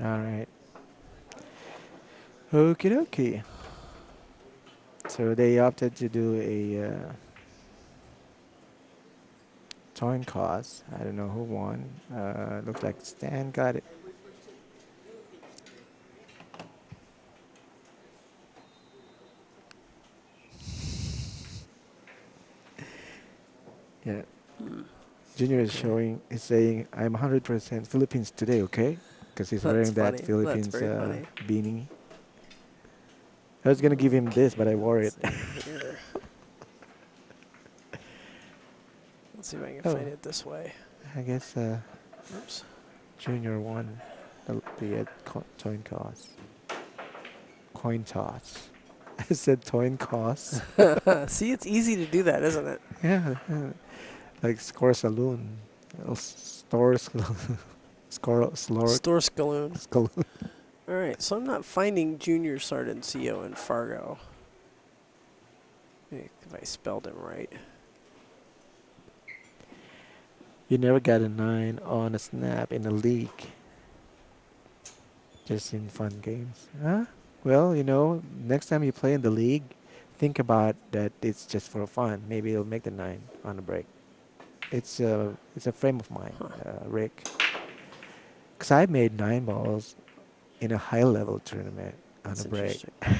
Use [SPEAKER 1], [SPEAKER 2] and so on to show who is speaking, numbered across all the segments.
[SPEAKER 1] All right. Okie dokie. So they opted to do a coin toss. I don't know who won. Looks like Stan got it. Yeah.
[SPEAKER 2] Hmm.
[SPEAKER 1] Junior
[SPEAKER 2] Okay.
[SPEAKER 1] is saying, I'm 100% Philippines today, okay? Because he's
[SPEAKER 2] That's
[SPEAKER 1] wearing that
[SPEAKER 2] funny. That's
[SPEAKER 1] Philippines
[SPEAKER 2] very funny.
[SPEAKER 1] beanie. I was gonna give him this, but I wore
[SPEAKER 2] Let's
[SPEAKER 1] it.
[SPEAKER 2] see here. Let's see if I can
[SPEAKER 1] Oh,
[SPEAKER 2] find it this way.
[SPEAKER 1] I guess
[SPEAKER 2] Oops.
[SPEAKER 1] Junior won the coin toss. Coin toss. I said coin toss.
[SPEAKER 2] See, it's easy to do that, isn't it?
[SPEAKER 1] Yeah, like Score Saloon. Stores. Score Slork.
[SPEAKER 2] Store Scaloon.
[SPEAKER 1] Saloon.
[SPEAKER 2] All right, so I'm not finding Junior Sardoncillo in Fargo. If I spelled him right.
[SPEAKER 1] You never got a 9 on a snap in a league. Just in fun games. Huh? Well, next time you play in the league, think about that it's just for fun. Maybe it'll make the 9 on a break. It's a frame of mind,
[SPEAKER 2] Huh.
[SPEAKER 1] Rick. Because I made 9 balls in a high level tournament on a
[SPEAKER 2] That's
[SPEAKER 1] break.
[SPEAKER 2] interesting.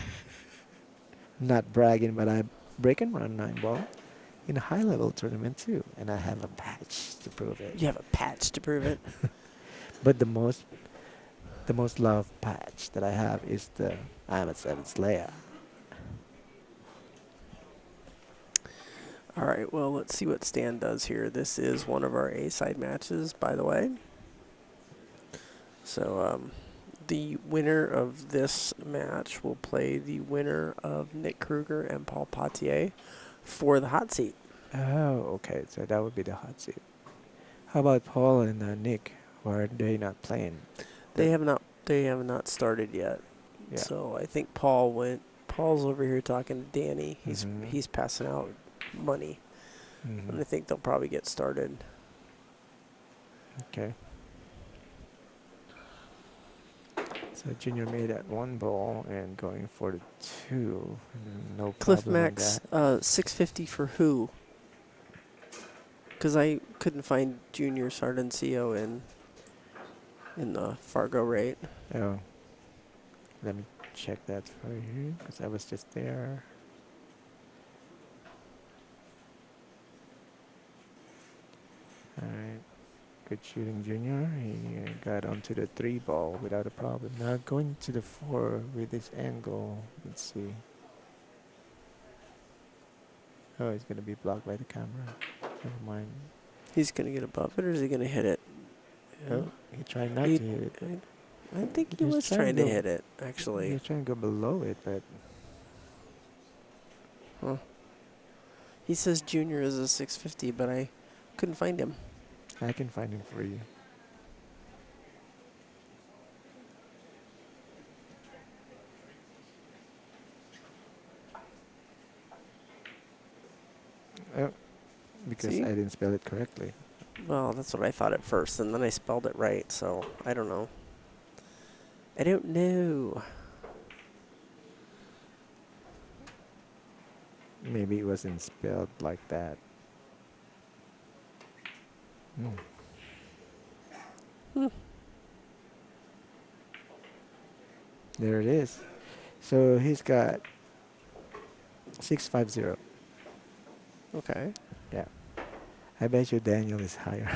[SPEAKER 1] Not bragging, but I break and run 9 ball in a high level tournament too. And I have a patch to prove it.
[SPEAKER 2] You have a patch to prove it.
[SPEAKER 1] But the most loved patch that I have is the I'm a 7 Slayer.
[SPEAKER 2] All right, well, let's see what Stan does here. This is one of our A-side matches, by the way. So the winner of this match will play the winner of Nick Kruger and Paul Potier for the hot seat.
[SPEAKER 1] Oh, okay. So that would be the hot seat. How about Paul and Nick? Or are they not playing?
[SPEAKER 2] They
[SPEAKER 1] The,
[SPEAKER 2] have not. They have not started yet.
[SPEAKER 1] yeah.
[SPEAKER 2] So I think Paul went. Paul's over here talking to Danny.
[SPEAKER 1] Mhm.
[SPEAKER 2] He's passing out money, and
[SPEAKER 1] Mhm.
[SPEAKER 2] I think they'll probably get started.
[SPEAKER 1] Okay. So Junior made that 1 ball and going for the 2. No
[SPEAKER 2] Cliff
[SPEAKER 1] problem on
[SPEAKER 2] Max,
[SPEAKER 1] that.
[SPEAKER 2] 650 for who? Because I couldn't find Junior Sardoncillo in the Fargo rate.
[SPEAKER 1] Oh, let me check that for you because I was just there. All right. Good shooting, Junior. He got onto the 3 ball without a problem. Now going to the 4 with this angle. Let's see. Oh, it's going to be blocked by the camera. Never mind.
[SPEAKER 2] He's going to get above it, or is he going to hit it?
[SPEAKER 1] Oh, he tried not
[SPEAKER 2] He,
[SPEAKER 1] to hit it.
[SPEAKER 2] I think he
[SPEAKER 1] He was
[SPEAKER 2] was
[SPEAKER 1] trying to
[SPEAKER 2] trying to
[SPEAKER 1] go.
[SPEAKER 2] hit it,
[SPEAKER 1] He
[SPEAKER 2] actually.
[SPEAKER 1] was trying to go below it, but
[SPEAKER 2] Huh. He says Junior is a 650, but I couldn't find him.
[SPEAKER 1] I can find him for you. Oh, because
[SPEAKER 2] See?
[SPEAKER 1] I didn't spell it correctly.
[SPEAKER 2] Well, that's what I thought at first, and then I spelled it right, so I don't know. I don't know.
[SPEAKER 1] Maybe it wasn't spelled like that. Hmm.
[SPEAKER 2] Hmm.
[SPEAKER 1] There it is. So he's got 650.
[SPEAKER 2] Okay.
[SPEAKER 1] Yeah. I bet you Daniel is higher.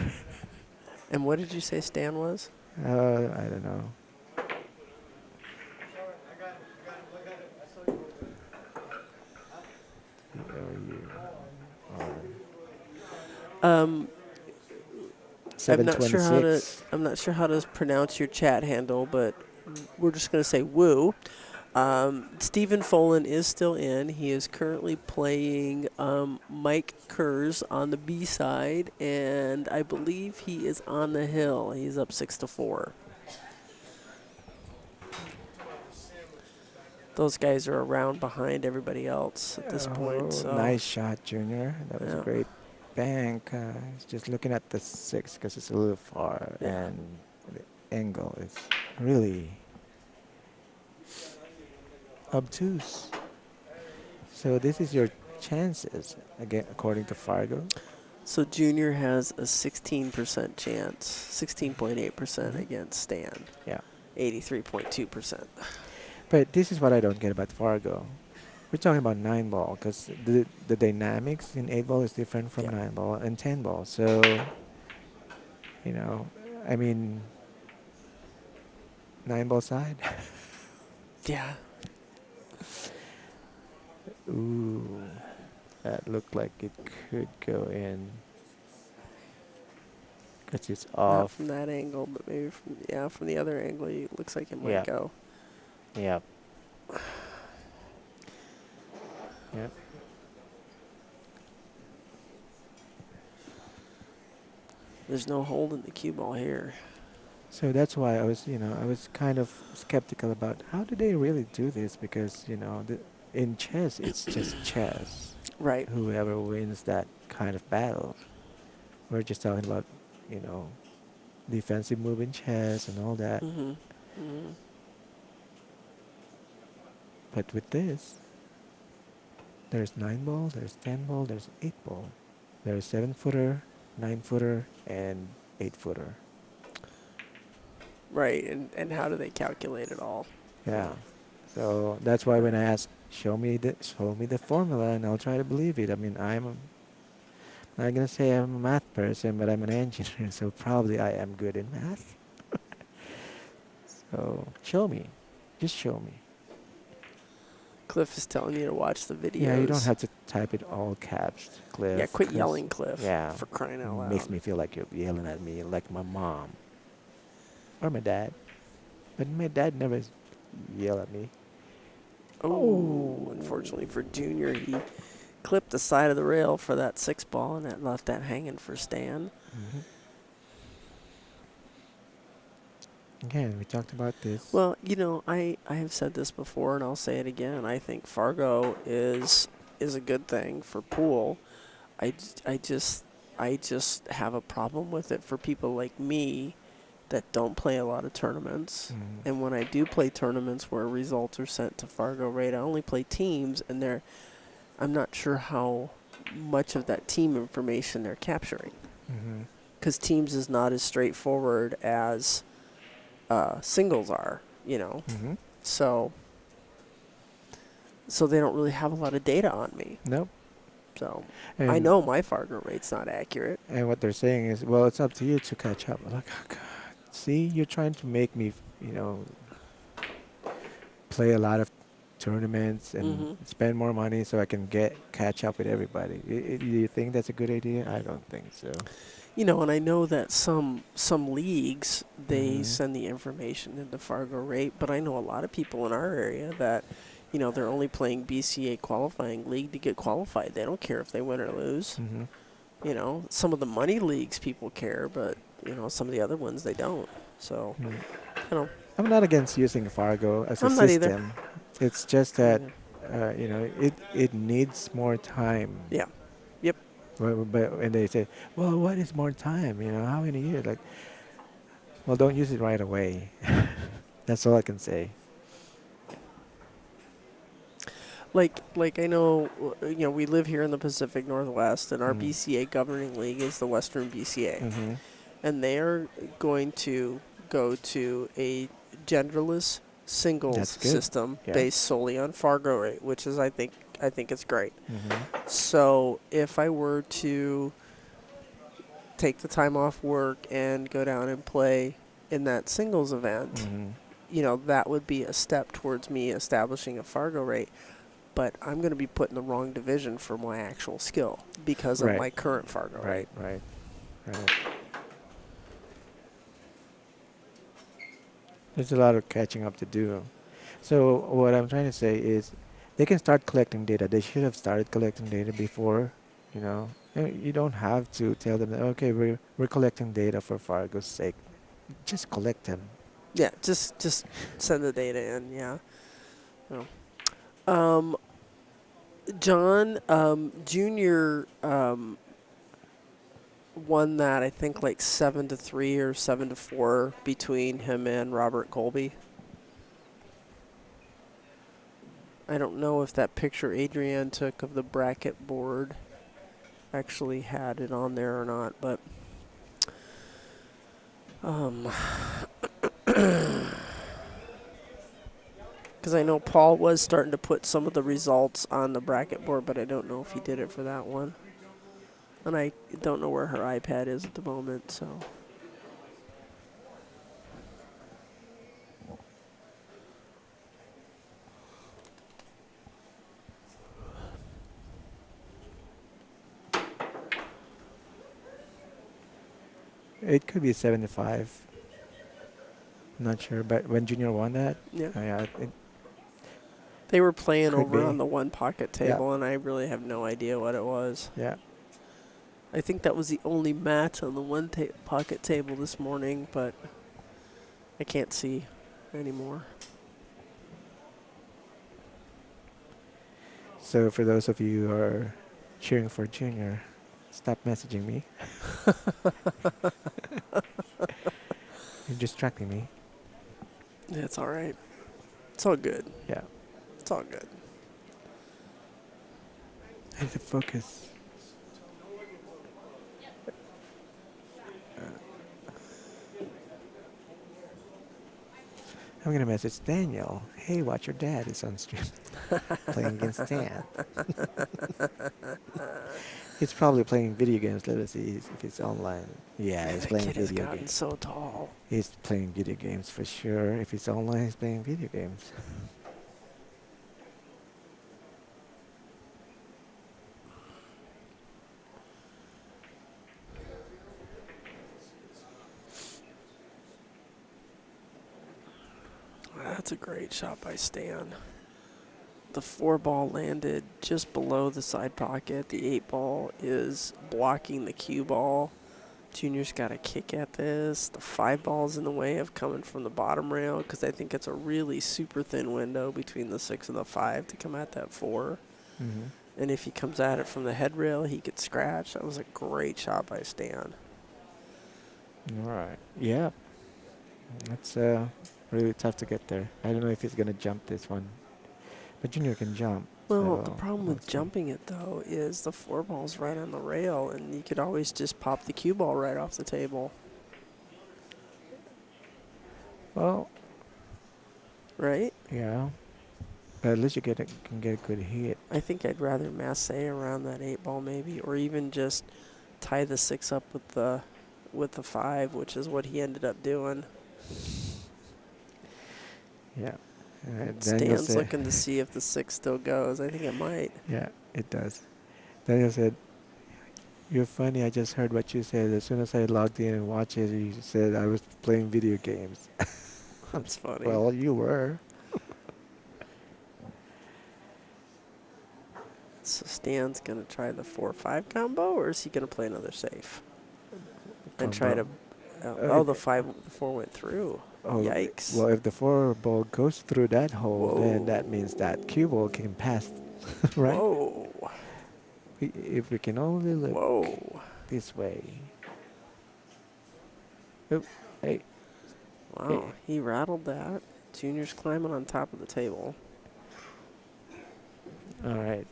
[SPEAKER 2] And what did you say Stan was?
[SPEAKER 1] I don't know. You are
[SPEAKER 2] Um, I'm not sure how to.
[SPEAKER 1] 726.
[SPEAKER 2] I'm not sure how to pronounce your chat handle, but we're just going to say woo. Stephen Folan is still in. He is currently playing Mike Kurz on the B side, and I believe he is on the hill. He's up 6-4. Those guys are around behind everybody else at this point.
[SPEAKER 1] Oh,
[SPEAKER 2] So,
[SPEAKER 1] nice shot, Junior. That was a
[SPEAKER 2] yeah,
[SPEAKER 1] great bank. Just looking at the 6 because it's a little far.
[SPEAKER 2] yeah.
[SPEAKER 1] And angle is really obtuse. So this is your chances again, according to Fargo.
[SPEAKER 2] So Junior has a 16% chance, 16.8%
[SPEAKER 1] Hmm.
[SPEAKER 2] against Stan,
[SPEAKER 1] Yeah,
[SPEAKER 2] 83.2%.
[SPEAKER 1] but this is what I don't get about Fargo. We're talking about nine ball because the dynamics in eight ball is different from
[SPEAKER 2] Yeah.
[SPEAKER 1] nine ball and 10 ball. So you know, I mean, nine ball side.
[SPEAKER 2] Yeah.
[SPEAKER 1] Ooh, that looked like it could go in because it's
[SPEAKER 2] Not from
[SPEAKER 1] off.
[SPEAKER 2] that angle, but maybe from the other angle, it looks like it might
[SPEAKER 1] Yeah,
[SPEAKER 2] go.
[SPEAKER 1] yeah, yeah.
[SPEAKER 2] There's no hold in the cue ball here.
[SPEAKER 1] So that's why I was kind of skeptical about how do they really do this because, in chess, it's just chess.
[SPEAKER 2] Right.
[SPEAKER 1] Whoever wins that kind of battle. We're just talking about, you know, defensive move in chess and all that.
[SPEAKER 2] Mm-hmm. Mm-hmm.
[SPEAKER 1] But with this, there's 9 ball, there's 10 ball, there's 8 ball. There's 7 footer, 9 footer, and 8 footer.
[SPEAKER 2] Right. And how do they calculate it all?
[SPEAKER 1] Yeah. So that's why when I ask, show me the formula, and I'll try to believe it. I mean, I'm not gonna say I'm a math person, but I'm an engineer, so probably I am good in math. So show me, just show me.
[SPEAKER 2] Cliff is telling you to watch the
[SPEAKER 1] Yeah, you don't
[SPEAKER 2] videos.
[SPEAKER 1] have to type it all caps,
[SPEAKER 2] Yeah,
[SPEAKER 1] Cliff,
[SPEAKER 2] quit
[SPEAKER 1] because
[SPEAKER 2] yelling, Cliff,
[SPEAKER 1] yeah,
[SPEAKER 2] for crying out
[SPEAKER 1] makes
[SPEAKER 2] loud.
[SPEAKER 1] me feel like you're yelling at me like my mom or my dad. But my dad never yell at me.
[SPEAKER 2] Oh,
[SPEAKER 1] Oh.
[SPEAKER 2] unfortunately for Junior, he clipped the side of the rail for that 6 ball, and that left that hanging for Stan.
[SPEAKER 1] Hmm. Again, we talked about this.
[SPEAKER 2] Well, I have said this before, and I'll say it again. I think Fargo is a good thing for pool. I, j- I just I just have a problem with it for people like me that don't play a lot of tournaments.
[SPEAKER 1] Mm.
[SPEAKER 2] And when I do play tournaments where results are sent to Fargo Rate, I only play teams, and I'm not sure how much of that team information they're capturing,
[SPEAKER 1] Mm-hmm.
[SPEAKER 2] because teams is not as straightforward as singles are.
[SPEAKER 1] Mm-hmm.
[SPEAKER 2] So they don't really have a lot of data on me.
[SPEAKER 1] Nope.
[SPEAKER 2] So I
[SPEAKER 1] And
[SPEAKER 2] know my Fargo rate's not accurate.
[SPEAKER 1] and what they're saying is, well, it's up to you to catch up. I'm like, oh God, see, you're trying to make me, play a lot of tournaments and
[SPEAKER 2] Hmm.
[SPEAKER 1] spend more money so I can catch up with everybody. Do you think that's a good idea? I don't think so.
[SPEAKER 2] And I know that some leagues they
[SPEAKER 1] Mm-hmm.
[SPEAKER 2] send the information into Fargo rate, but I know a lot of people in our area that, they're only playing BCA qualifying league to get qualified. They don't care if they win or lose.
[SPEAKER 1] Mm-hmm.
[SPEAKER 2] Some of the money leagues people care, but some of the other ones they don't. So,
[SPEAKER 1] Mm.
[SPEAKER 2] you know,
[SPEAKER 1] I'm not against using Fargo as a
[SPEAKER 2] I'm not either.
[SPEAKER 1] system. It's just
[SPEAKER 2] I'm not
[SPEAKER 1] that
[SPEAKER 2] either.
[SPEAKER 1] it needs more time.
[SPEAKER 2] Yeah. Yep.
[SPEAKER 1] But when they say, well, what is more time? How many years? Like, well, don't use it right away. That's all I can say.
[SPEAKER 2] Like I know, we live here in the Pacific Northwest, and our
[SPEAKER 1] Mm.
[SPEAKER 2] BCA governing league is the Western BCA,
[SPEAKER 1] Mm-hmm.
[SPEAKER 2] and they are going to go to a genderless singles
[SPEAKER 1] That's good.
[SPEAKER 2] system
[SPEAKER 1] Yeah.
[SPEAKER 2] based solely on Fargo rate, which is I think it's great.
[SPEAKER 1] Mm-hmm.
[SPEAKER 2] So if I were to take the time off work and go down and play in that singles event,
[SPEAKER 1] Mm-hmm.
[SPEAKER 2] that would be a step towards me establishing a Fargo rate. But I'm going to be put in the wrong division for my actual skill because of
[SPEAKER 1] Right.
[SPEAKER 2] my current Fargo
[SPEAKER 1] Right.
[SPEAKER 2] rate.
[SPEAKER 1] Right. Right. There's a lot of catching up to do. So what I'm trying to say is, they can start collecting data. They should have started collecting data before. You know, you don't have to tell them that, okay, we're collecting data for Fargo's sake. Just collect them.
[SPEAKER 2] Yeah, just send the data in. Yeah. No. Um, John Junior won that, I think, like 7-3 or 7-4 between him and Robert Colby. I don't know if that picture Adrienne took of the bracket board actually had it on there or not, but because I know Paul was starting to put some of the results on the bracket board, but I don't know if he did it for that one. And I don't know where her iPad is at the moment, so.
[SPEAKER 1] It could be 7-5. Not sure, but when Junior won that,
[SPEAKER 2] Yeah.
[SPEAKER 1] yeah, it
[SPEAKER 2] They were playing
[SPEAKER 1] could
[SPEAKER 2] over
[SPEAKER 1] be.
[SPEAKER 2] on the one pocket
[SPEAKER 1] Yeah,
[SPEAKER 2] table, and I really have no idea what it was.
[SPEAKER 1] yeah.
[SPEAKER 2] I think that was the only match on the one pocket table this morning, but I can't see anymore.
[SPEAKER 1] So for those of you who are cheering for Junior, stop messaging me. You're distracting me.
[SPEAKER 2] It's all right. It's all good.
[SPEAKER 1] Yeah.
[SPEAKER 2] It's all good.
[SPEAKER 1] I have to focus. I'm gonna message Daniel. Hey, watch your dad is on stream playing against Stan. He's probably playing video games. Let us see if he's online. Yeah, he's
[SPEAKER 2] The
[SPEAKER 1] playing
[SPEAKER 2] kid has
[SPEAKER 1] video
[SPEAKER 2] gotten
[SPEAKER 1] games.
[SPEAKER 2] so tall.
[SPEAKER 1] He's playing video games for sure. If he's online, he's playing video games.
[SPEAKER 2] That's a great shot by Stan. The 4-ball landed just below the side pocket. The 8-ball is blocking the cue ball. Junior's got a kick at this. The 5-ball's in the way of coming from the bottom rail because I think it's a really super thin window between the 6 and the 5 to come at that 4.
[SPEAKER 1] Mm-hmm.
[SPEAKER 2] And if he comes at it from the head rail, he could scratch. That was a great shot by Stan.
[SPEAKER 1] All right. Yeah. That's really tough to get there. I don't know if he's gonna jump this one, but Junior can jump.
[SPEAKER 2] Well, the
[SPEAKER 1] So
[SPEAKER 2] problem
[SPEAKER 1] we'll
[SPEAKER 2] with
[SPEAKER 1] see.
[SPEAKER 2] jumping it, though, is the 4-ball's right on the rail, and you could always just pop the cue ball right off the table.
[SPEAKER 1] Well,
[SPEAKER 2] Right?
[SPEAKER 1] yeah. But at least can get a good hit.
[SPEAKER 2] I think I'd rather masse around that 8-ball maybe, or even just tie the 6 up with the 5, which is what he ended up doing.
[SPEAKER 1] Yeah. Daniel
[SPEAKER 2] Stan's
[SPEAKER 1] said,
[SPEAKER 2] looking to see if the 6 still goes. I think it might.
[SPEAKER 1] yeah, it does. Daniel said, you're funny. I just heard what you said. As soon as I logged in and watched it, you said I was playing video games.
[SPEAKER 2] That's funny.
[SPEAKER 1] Well, you were.
[SPEAKER 2] So Stan's going to try the 4-5 combo, or is he going to play another safe? And try to... the 4 went through.
[SPEAKER 1] Oh,
[SPEAKER 2] Yikes.
[SPEAKER 1] well, if the 4-ball goes through that hole, then that
[SPEAKER 2] Whoa.
[SPEAKER 1] means that cue ball can pass, right?
[SPEAKER 2] Whoa.
[SPEAKER 1] If we can only look
[SPEAKER 2] Whoa.
[SPEAKER 1] this way. Oh, hey.
[SPEAKER 2] Wow, he rattled that. Junior's climbing on top of the table.
[SPEAKER 1] All right.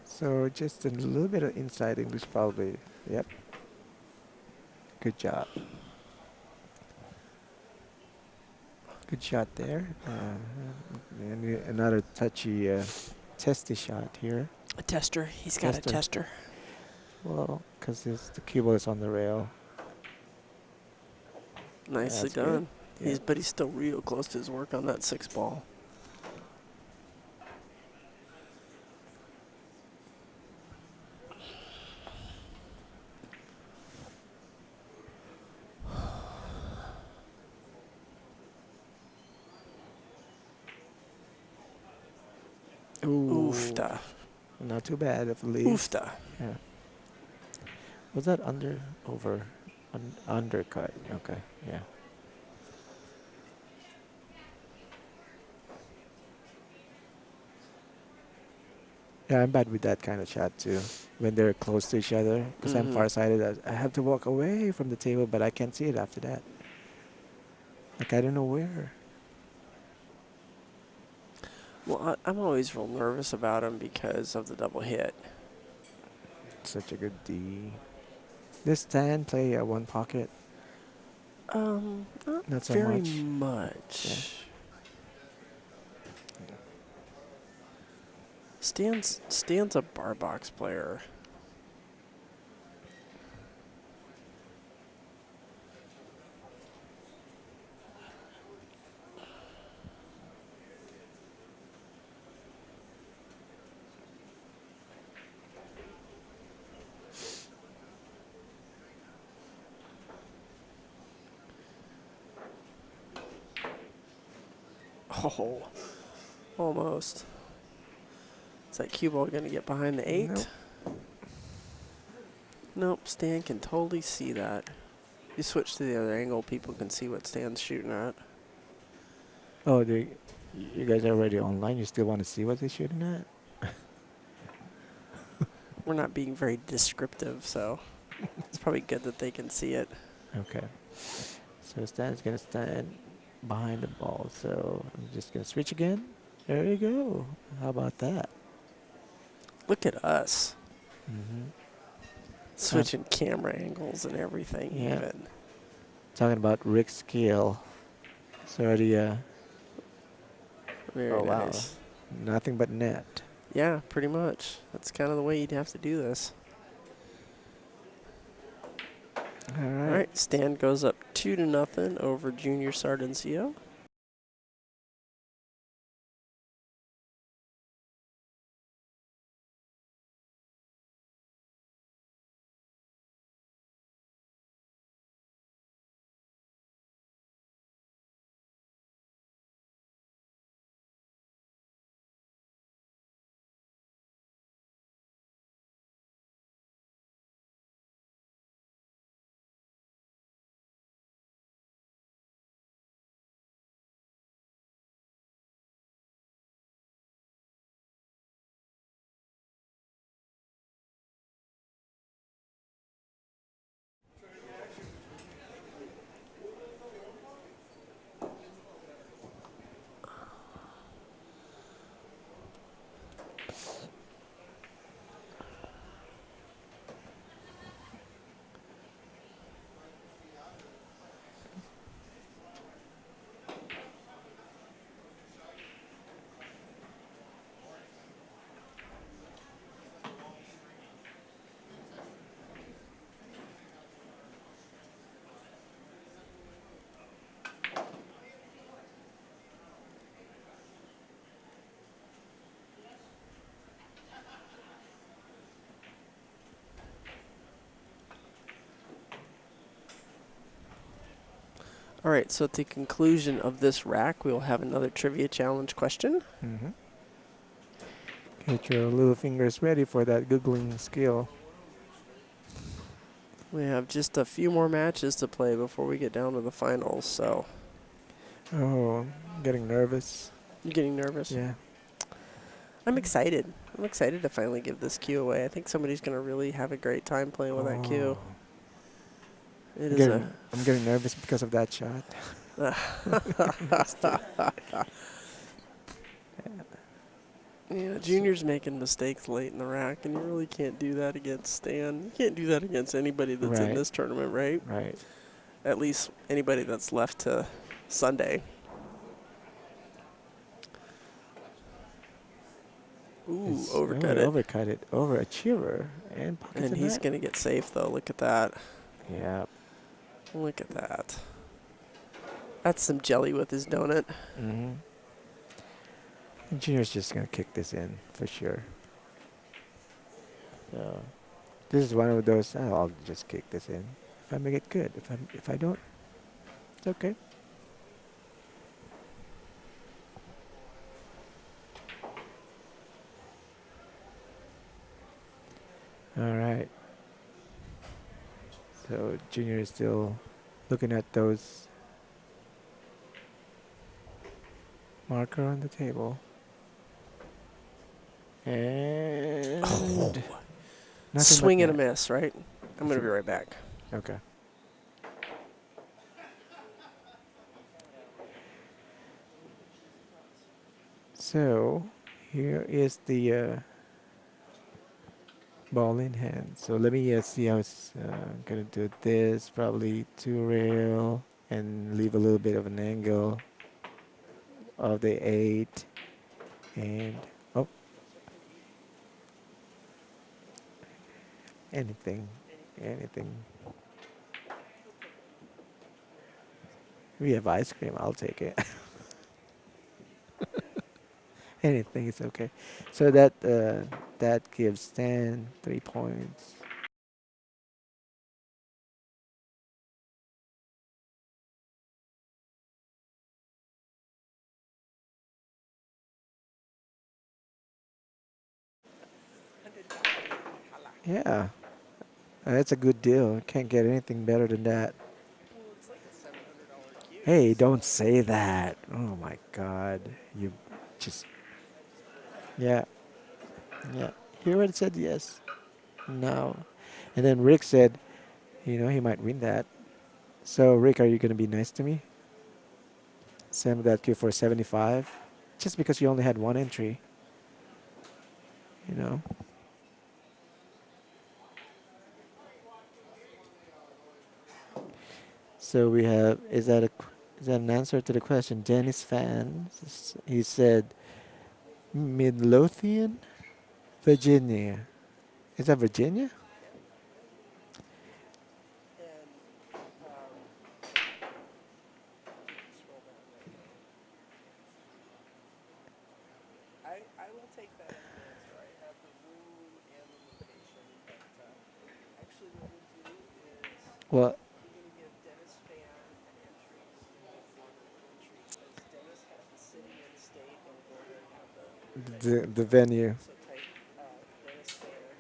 [SPEAKER 1] So just a little bit of inside English probably. Yep. Good job. Good shot there. And another touchy, testy shot here.
[SPEAKER 2] A tester. He's got
[SPEAKER 1] Tester.
[SPEAKER 2] a tester.
[SPEAKER 1] Well, because the cue ball is on the rail.
[SPEAKER 2] Nicely
[SPEAKER 1] That's
[SPEAKER 2] done.
[SPEAKER 1] good. Yeah.
[SPEAKER 2] But he's still real close to his work on that 6-ball.
[SPEAKER 1] Ooh.
[SPEAKER 2] Oofta.
[SPEAKER 1] Not too bad if it leaves.
[SPEAKER 2] Oofta.
[SPEAKER 1] Yeah. Was that over, undercut? Okay, yeah. Yeah, I'm bad with that kind of shot too. When they're close to each other, because I'm
[SPEAKER 2] Mm-hmm.
[SPEAKER 1] farsighted, I have to walk away from the table, but I can't see it after that. Like I don't know where.
[SPEAKER 2] Well, I'm always real nervous about him because of the double hit.
[SPEAKER 1] Such a good D. This stand play at one pocket,
[SPEAKER 2] Not
[SPEAKER 1] not so
[SPEAKER 2] very
[SPEAKER 1] much. Yeah.
[SPEAKER 2] much. Stan's a bar box player. Oh, almost. Is that cue ball going to get behind the
[SPEAKER 1] Nope.
[SPEAKER 2] 8? Nope, Stan can totally see that. You switch to the other angle, people can see what Stan's shooting at.
[SPEAKER 1] Oh, you guys are already online. You still want to see what they're shooting at?
[SPEAKER 2] We're not being very descriptive, so it's probably good that they can see it.
[SPEAKER 1] Okay. So Stan's gonna stand behind the ball. So I'm just gonna switch again. There you go. How about that?
[SPEAKER 2] Look at us.
[SPEAKER 1] Mm-hmm.
[SPEAKER 2] Switching camera angles and everything,
[SPEAKER 1] Yeah.
[SPEAKER 2] even.
[SPEAKER 1] Talking about Rick's skill. So
[SPEAKER 2] Very
[SPEAKER 1] oh wow,
[SPEAKER 2] nice.
[SPEAKER 1] nothing but net.
[SPEAKER 2] Yeah, pretty much. That's kind of the way you'd have to do this.
[SPEAKER 1] All
[SPEAKER 2] All
[SPEAKER 1] right.
[SPEAKER 2] right, Stan goes up 2-0 over Junior Sardoncillo. All right, so at the conclusion of this rack, we'll have another trivia challenge question.
[SPEAKER 1] Mm-hmm. Get your little fingers ready for that googling skill.
[SPEAKER 2] We have just a few more matches to play before we get down to the finals, so
[SPEAKER 1] Oh, getting nervous.
[SPEAKER 2] you getting nervous?
[SPEAKER 1] Yeah.
[SPEAKER 2] I'm excited. I'm excited to finally give this cue away. I think somebody's going to really have a great time playing with that
[SPEAKER 1] Oh,
[SPEAKER 2] cue. It is a...
[SPEAKER 1] I'm getting nervous because of that shot.
[SPEAKER 2] Yeah,
[SPEAKER 1] So,
[SPEAKER 2] Junior's making mistakes late in the rack, and you really can't do that against Stan. You can't do that against anybody that's in
[SPEAKER 1] right,
[SPEAKER 2] this tournament, right?
[SPEAKER 1] right.
[SPEAKER 2] At least anybody that's left to Sunday. Ooh,
[SPEAKER 1] It's
[SPEAKER 2] overcut it.
[SPEAKER 1] overcut it over a cheerer and pockets
[SPEAKER 2] And
[SPEAKER 1] the
[SPEAKER 2] he's
[SPEAKER 1] net.
[SPEAKER 2] going to get safe, though. Look at that.
[SPEAKER 1] Yeah.
[SPEAKER 2] Look at that. That's some jelly with his donut.
[SPEAKER 1] Mm-hmm. Junior's just gonna kick this in for sure. So this is one of those. Oh, I'll just kick this in. If I make it good. If I don't, it's okay. All right. So Junior is still looking at those marker on the table. And
[SPEAKER 2] Oh,
[SPEAKER 1] nothing but
[SPEAKER 2] swing and a
[SPEAKER 1] net.
[SPEAKER 2] miss, right? I'm going to be right back.
[SPEAKER 1] Okay. So here is the ball in hand. So let me see how it's gonna do this. Probably two rail and leave a little bit of an angle of the eight. And oh, anything, anything. We have ice cream. I'll take it. Anything is okay. So that gives 10, 3 points. Yeah, that's a good deal. Can't get anything better than that.
[SPEAKER 2] Well, it's like a $700 cue.
[SPEAKER 1] Hey,
[SPEAKER 2] So
[SPEAKER 1] don't say that. Oh my God, you just yeah, yeah. He already said yes. No, and then Rick said, he might win that. So Rick, are you gonna be nice to me? Send me that cue for 75, just because you only had one entry. You know. So we have is that an answer to the question? Dennis fan. He said Midlothian, Virginia. Is that Virginia?
[SPEAKER 2] yeah, and you can scroll down right now. I will take that as an answer. I have the room and the location, but actually, what we'll do is
[SPEAKER 1] Well,
[SPEAKER 2] we're going to give Dennis Fan an entry for one entry because Dennis has the city and state, and we'll go ahead and have the venue
[SPEAKER 1] the
[SPEAKER 2] confirmed.
[SPEAKER 1] venue.
[SPEAKER 2] So type Dennis Fan.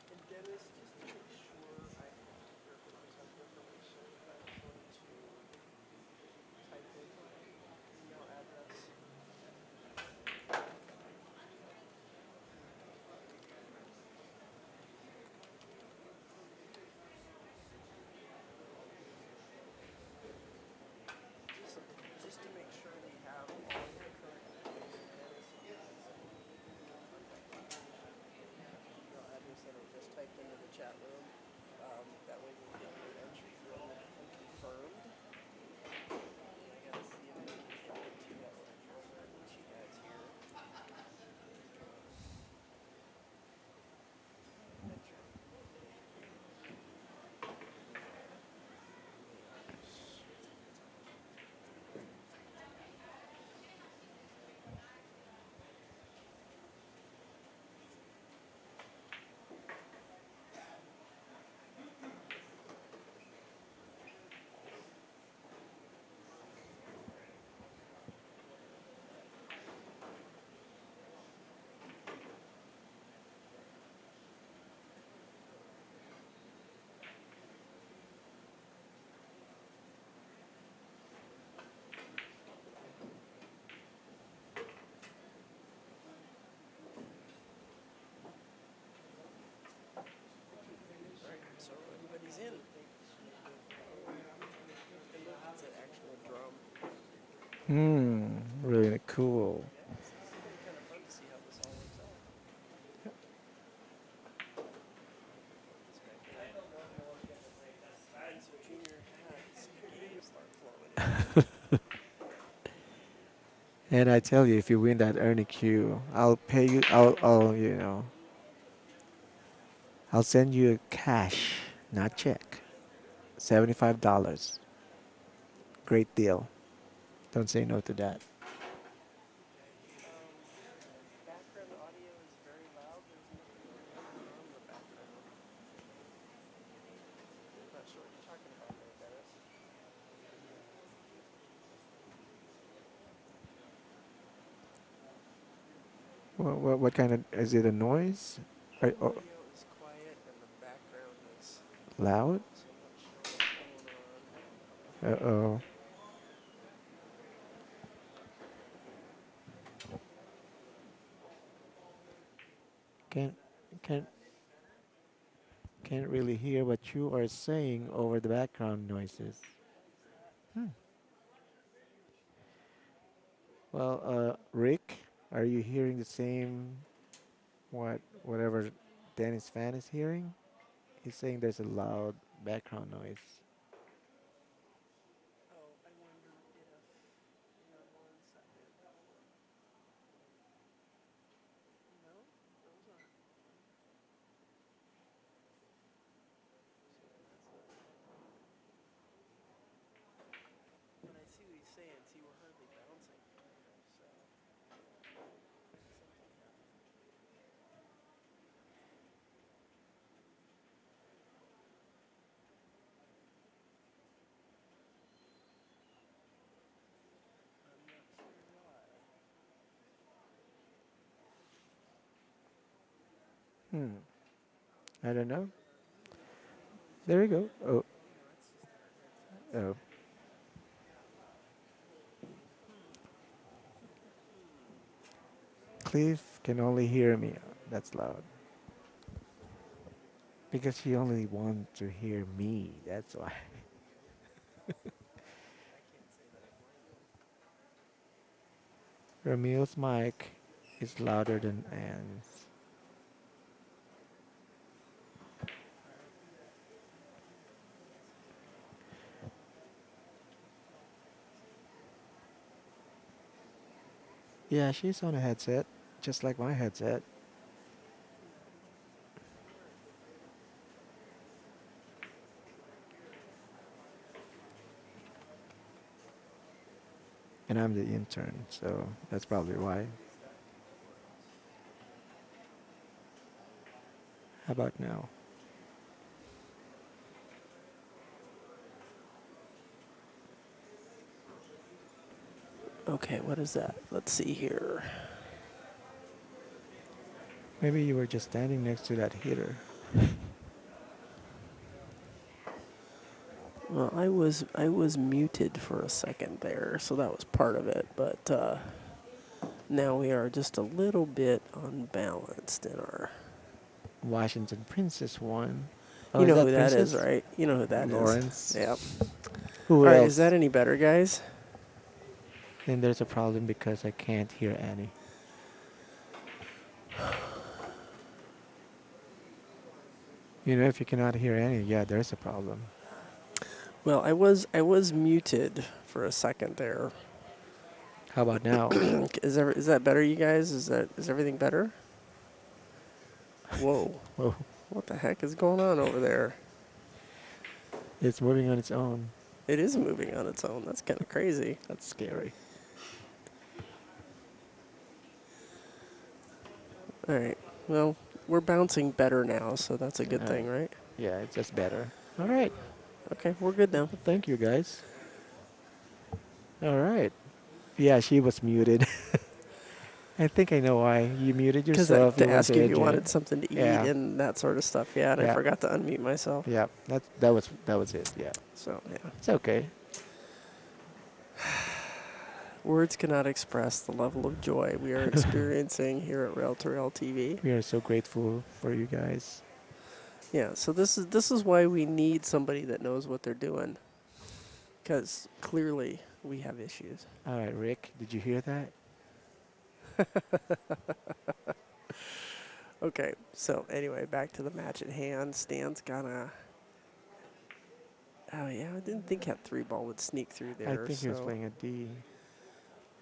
[SPEAKER 2] And Dennis, just to make sure I have your contact information, I'm going to type in my email address. Just just to make sure we have all of the current information, Dennis, if you can send me your contact information and email address that I just typed into the chat room. That way we'll get your entry in and confirmed. And I gotta see if I can drop it to you over to you guys here. Enter. All right, so everybody's in. And look, it's an actual drum.
[SPEAKER 1] Really cool.
[SPEAKER 2] Yeah, so this is gonna be kind of fun to see how this all works out. Flip this back in. And so Junior has beginning to start flowing in.
[SPEAKER 1] And I tell you, if you win that Ernie Q, I'll pay you. I'll send you cash, not check. $75. Great deal. Don't say no to that.
[SPEAKER 2] Okay. Background audio is very loud. There's nothing really going on in the background. I'm not sure what you're talking about there, Dennis.
[SPEAKER 1] What kind of is it? A noise?
[SPEAKER 2] The
[SPEAKER 1] Or
[SPEAKER 2] audio is quiet and the background is
[SPEAKER 1] loud?
[SPEAKER 2] loud, so I'm not sure what's going on.
[SPEAKER 1] Uh oh. Can't can't can't really hear what you are saying over the background noises. Hmm. Well, Rick, are you hearing the same whatever Dennis fan is hearing? He's saying there's a loud background noise.
[SPEAKER 2] Oh, I wonder if. Hang on 1 second. No, those aren't. So that's not. But I see what he's saying. See, we're hardly bouncing here, so something happened. I'm not sure why.
[SPEAKER 1] Hmm. I don't know. There you go. Oh,
[SPEAKER 2] No, it's just our headset.
[SPEAKER 1] oh. Cliff can only hear me. That's loud. Because he only wants to hear me. That's why.
[SPEAKER 2] I can't say that I blame him.
[SPEAKER 1] Ramil's mic is louder than Anne's.
[SPEAKER 2] All right. Let's see.
[SPEAKER 1] Yeah, she's on a headset, just like my headset.
[SPEAKER 2] Where?
[SPEAKER 1] And I'm the intern, so that's probably why.
[SPEAKER 2] Is that for us?
[SPEAKER 1] How about now?
[SPEAKER 2] Okay, what is that? Let's see here.
[SPEAKER 1] Maybe you were just standing next to that heater.
[SPEAKER 2] Well, I was muted for a second there, so that was part of it. But now we are just a little bit unbalanced in our.
[SPEAKER 1] Washington Princess won. Oh,
[SPEAKER 2] You
[SPEAKER 1] is
[SPEAKER 2] know who
[SPEAKER 1] that
[SPEAKER 2] that is,
[SPEAKER 1] Princess?
[SPEAKER 2] right? You know who that is.
[SPEAKER 1] Lawrence.
[SPEAKER 2] Yep.
[SPEAKER 1] Who
[SPEAKER 2] All right, is
[SPEAKER 1] else?
[SPEAKER 2] that any better, guys?
[SPEAKER 1] Then there's a problem because I can't hear Annie. You know, if you cannot hear Annie, yeah, there's a problem.
[SPEAKER 2] Well, I was muted for a second there.
[SPEAKER 1] How about now?
[SPEAKER 2] Is that better, you guys? Is everything better? Whoa!
[SPEAKER 1] Oh,
[SPEAKER 2] What the heck is going on over there?
[SPEAKER 1] it's moving on its own.
[SPEAKER 2] It is moving on its own. That's kind of crazy.
[SPEAKER 1] That's scary.
[SPEAKER 2] All right. Well, we're bouncing better now, so that's a good
[SPEAKER 1] Uh,
[SPEAKER 2] thing, right?
[SPEAKER 1] yeah, it's just better. All right.
[SPEAKER 2] Okay, we're good now.
[SPEAKER 1] Thank you, guys. All right. Yeah, she was muted. I think I know why. You muted
[SPEAKER 2] Because
[SPEAKER 1] yourself. You
[SPEAKER 2] to
[SPEAKER 1] want to
[SPEAKER 2] ask if you
[SPEAKER 1] enjoy it.
[SPEAKER 2] wanted something to eat
[SPEAKER 1] Yeah.
[SPEAKER 2] and that sort of stuff, yeah, and I
[SPEAKER 1] Yeah.
[SPEAKER 2] forgot to unmute myself.
[SPEAKER 1] Yeah. That was it. Yeah.
[SPEAKER 2] So, yeah.
[SPEAKER 1] It's okay.
[SPEAKER 2] Words cannot express the level of joy we are experiencing here at Rail to Rail TV.
[SPEAKER 1] We are so grateful for you guys.
[SPEAKER 2] Yeah, so this is why we need somebody that knows what they're doing. Because clearly we have issues.
[SPEAKER 1] All right, Rick, did you hear that?
[SPEAKER 2] Okay, so anyway, back to the match at hand. Stan's got a. Oh yeah, I didn't think that three ball would sneak through
[SPEAKER 1] I
[SPEAKER 2] there.
[SPEAKER 1] think he was
[SPEAKER 2] So
[SPEAKER 1] playing a D.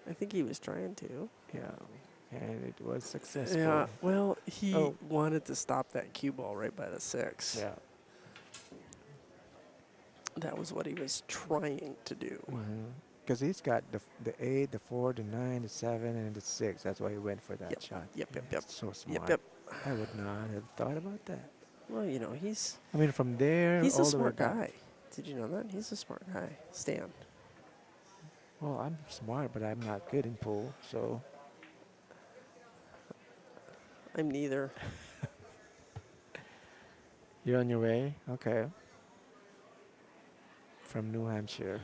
[SPEAKER 2] I think he was trying to.
[SPEAKER 1] Yeah. And it was
[SPEAKER 2] Yeah,
[SPEAKER 1] successful.
[SPEAKER 2] well, he
[SPEAKER 1] Oh,
[SPEAKER 2] wanted to stop that cue ball right by the six.
[SPEAKER 1] yeah.
[SPEAKER 2] That was what he was trying to do.
[SPEAKER 1] Because he's got the 8, the 4, the 9, the 7, and the 6. That's why he went for that
[SPEAKER 2] Yep,
[SPEAKER 1] shot.
[SPEAKER 2] yep,
[SPEAKER 1] Yeah,
[SPEAKER 2] yep, yep,
[SPEAKER 1] so
[SPEAKER 2] yep,
[SPEAKER 1] smart.
[SPEAKER 2] yep.
[SPEAKER 1] I would not have thought about that.
[SPEAKER 2] Well, you know, he's
[SPEAKER 1] I mean, from there
[SPEAKER 2] he's a
[SPEAKER 1] all the way
[SPEAKER 2] smart
[SPEAKER 1] back.
[SPEAKER 2] guy. Did you know that? He's a smart guy. Stan.
[SPEAKER 1] Well, I'm smart, but I'm not good in pool. So,
[SPEAKER 2] I'm neither.
[SPEAKER 1] you're on your way? Okay. From New Hampshire.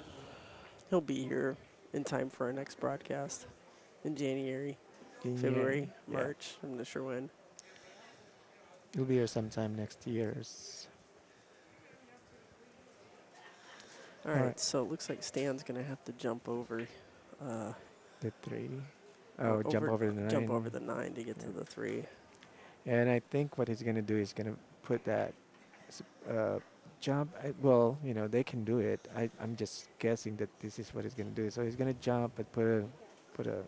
[SPEAKER 2] He'll be here in time for our next broadcast in January,
[SPEAKER 1] January.
[SPEAKER 2] February,
[SPEAKER 1] Yeah.
[SPEAKER 2] March. I'm not sure when.
[SPEAKER 1] He'll be here sometime next year's.
[SPEAKER 2] All
[SPEAKER 1] All right,
[SPEAKER 2] right, so it looks like Stan's gonna have to jump over, uh,
[SPEAKER 1] the three. Oh, jump over the
[SPEAKER 2] jump over
[SPEAKER 1] nine.
[SPEAKER 2] the 9 to get
[SPEAKER 1] Yeah.
[SPEAKER 2] to the 3.
[SPEAKER 1] And I think what he's gonna do is gonna put that uh, jump. Well, they can do it. I'm just guessing that this is what he's gonna do. So he's gonna jump and put a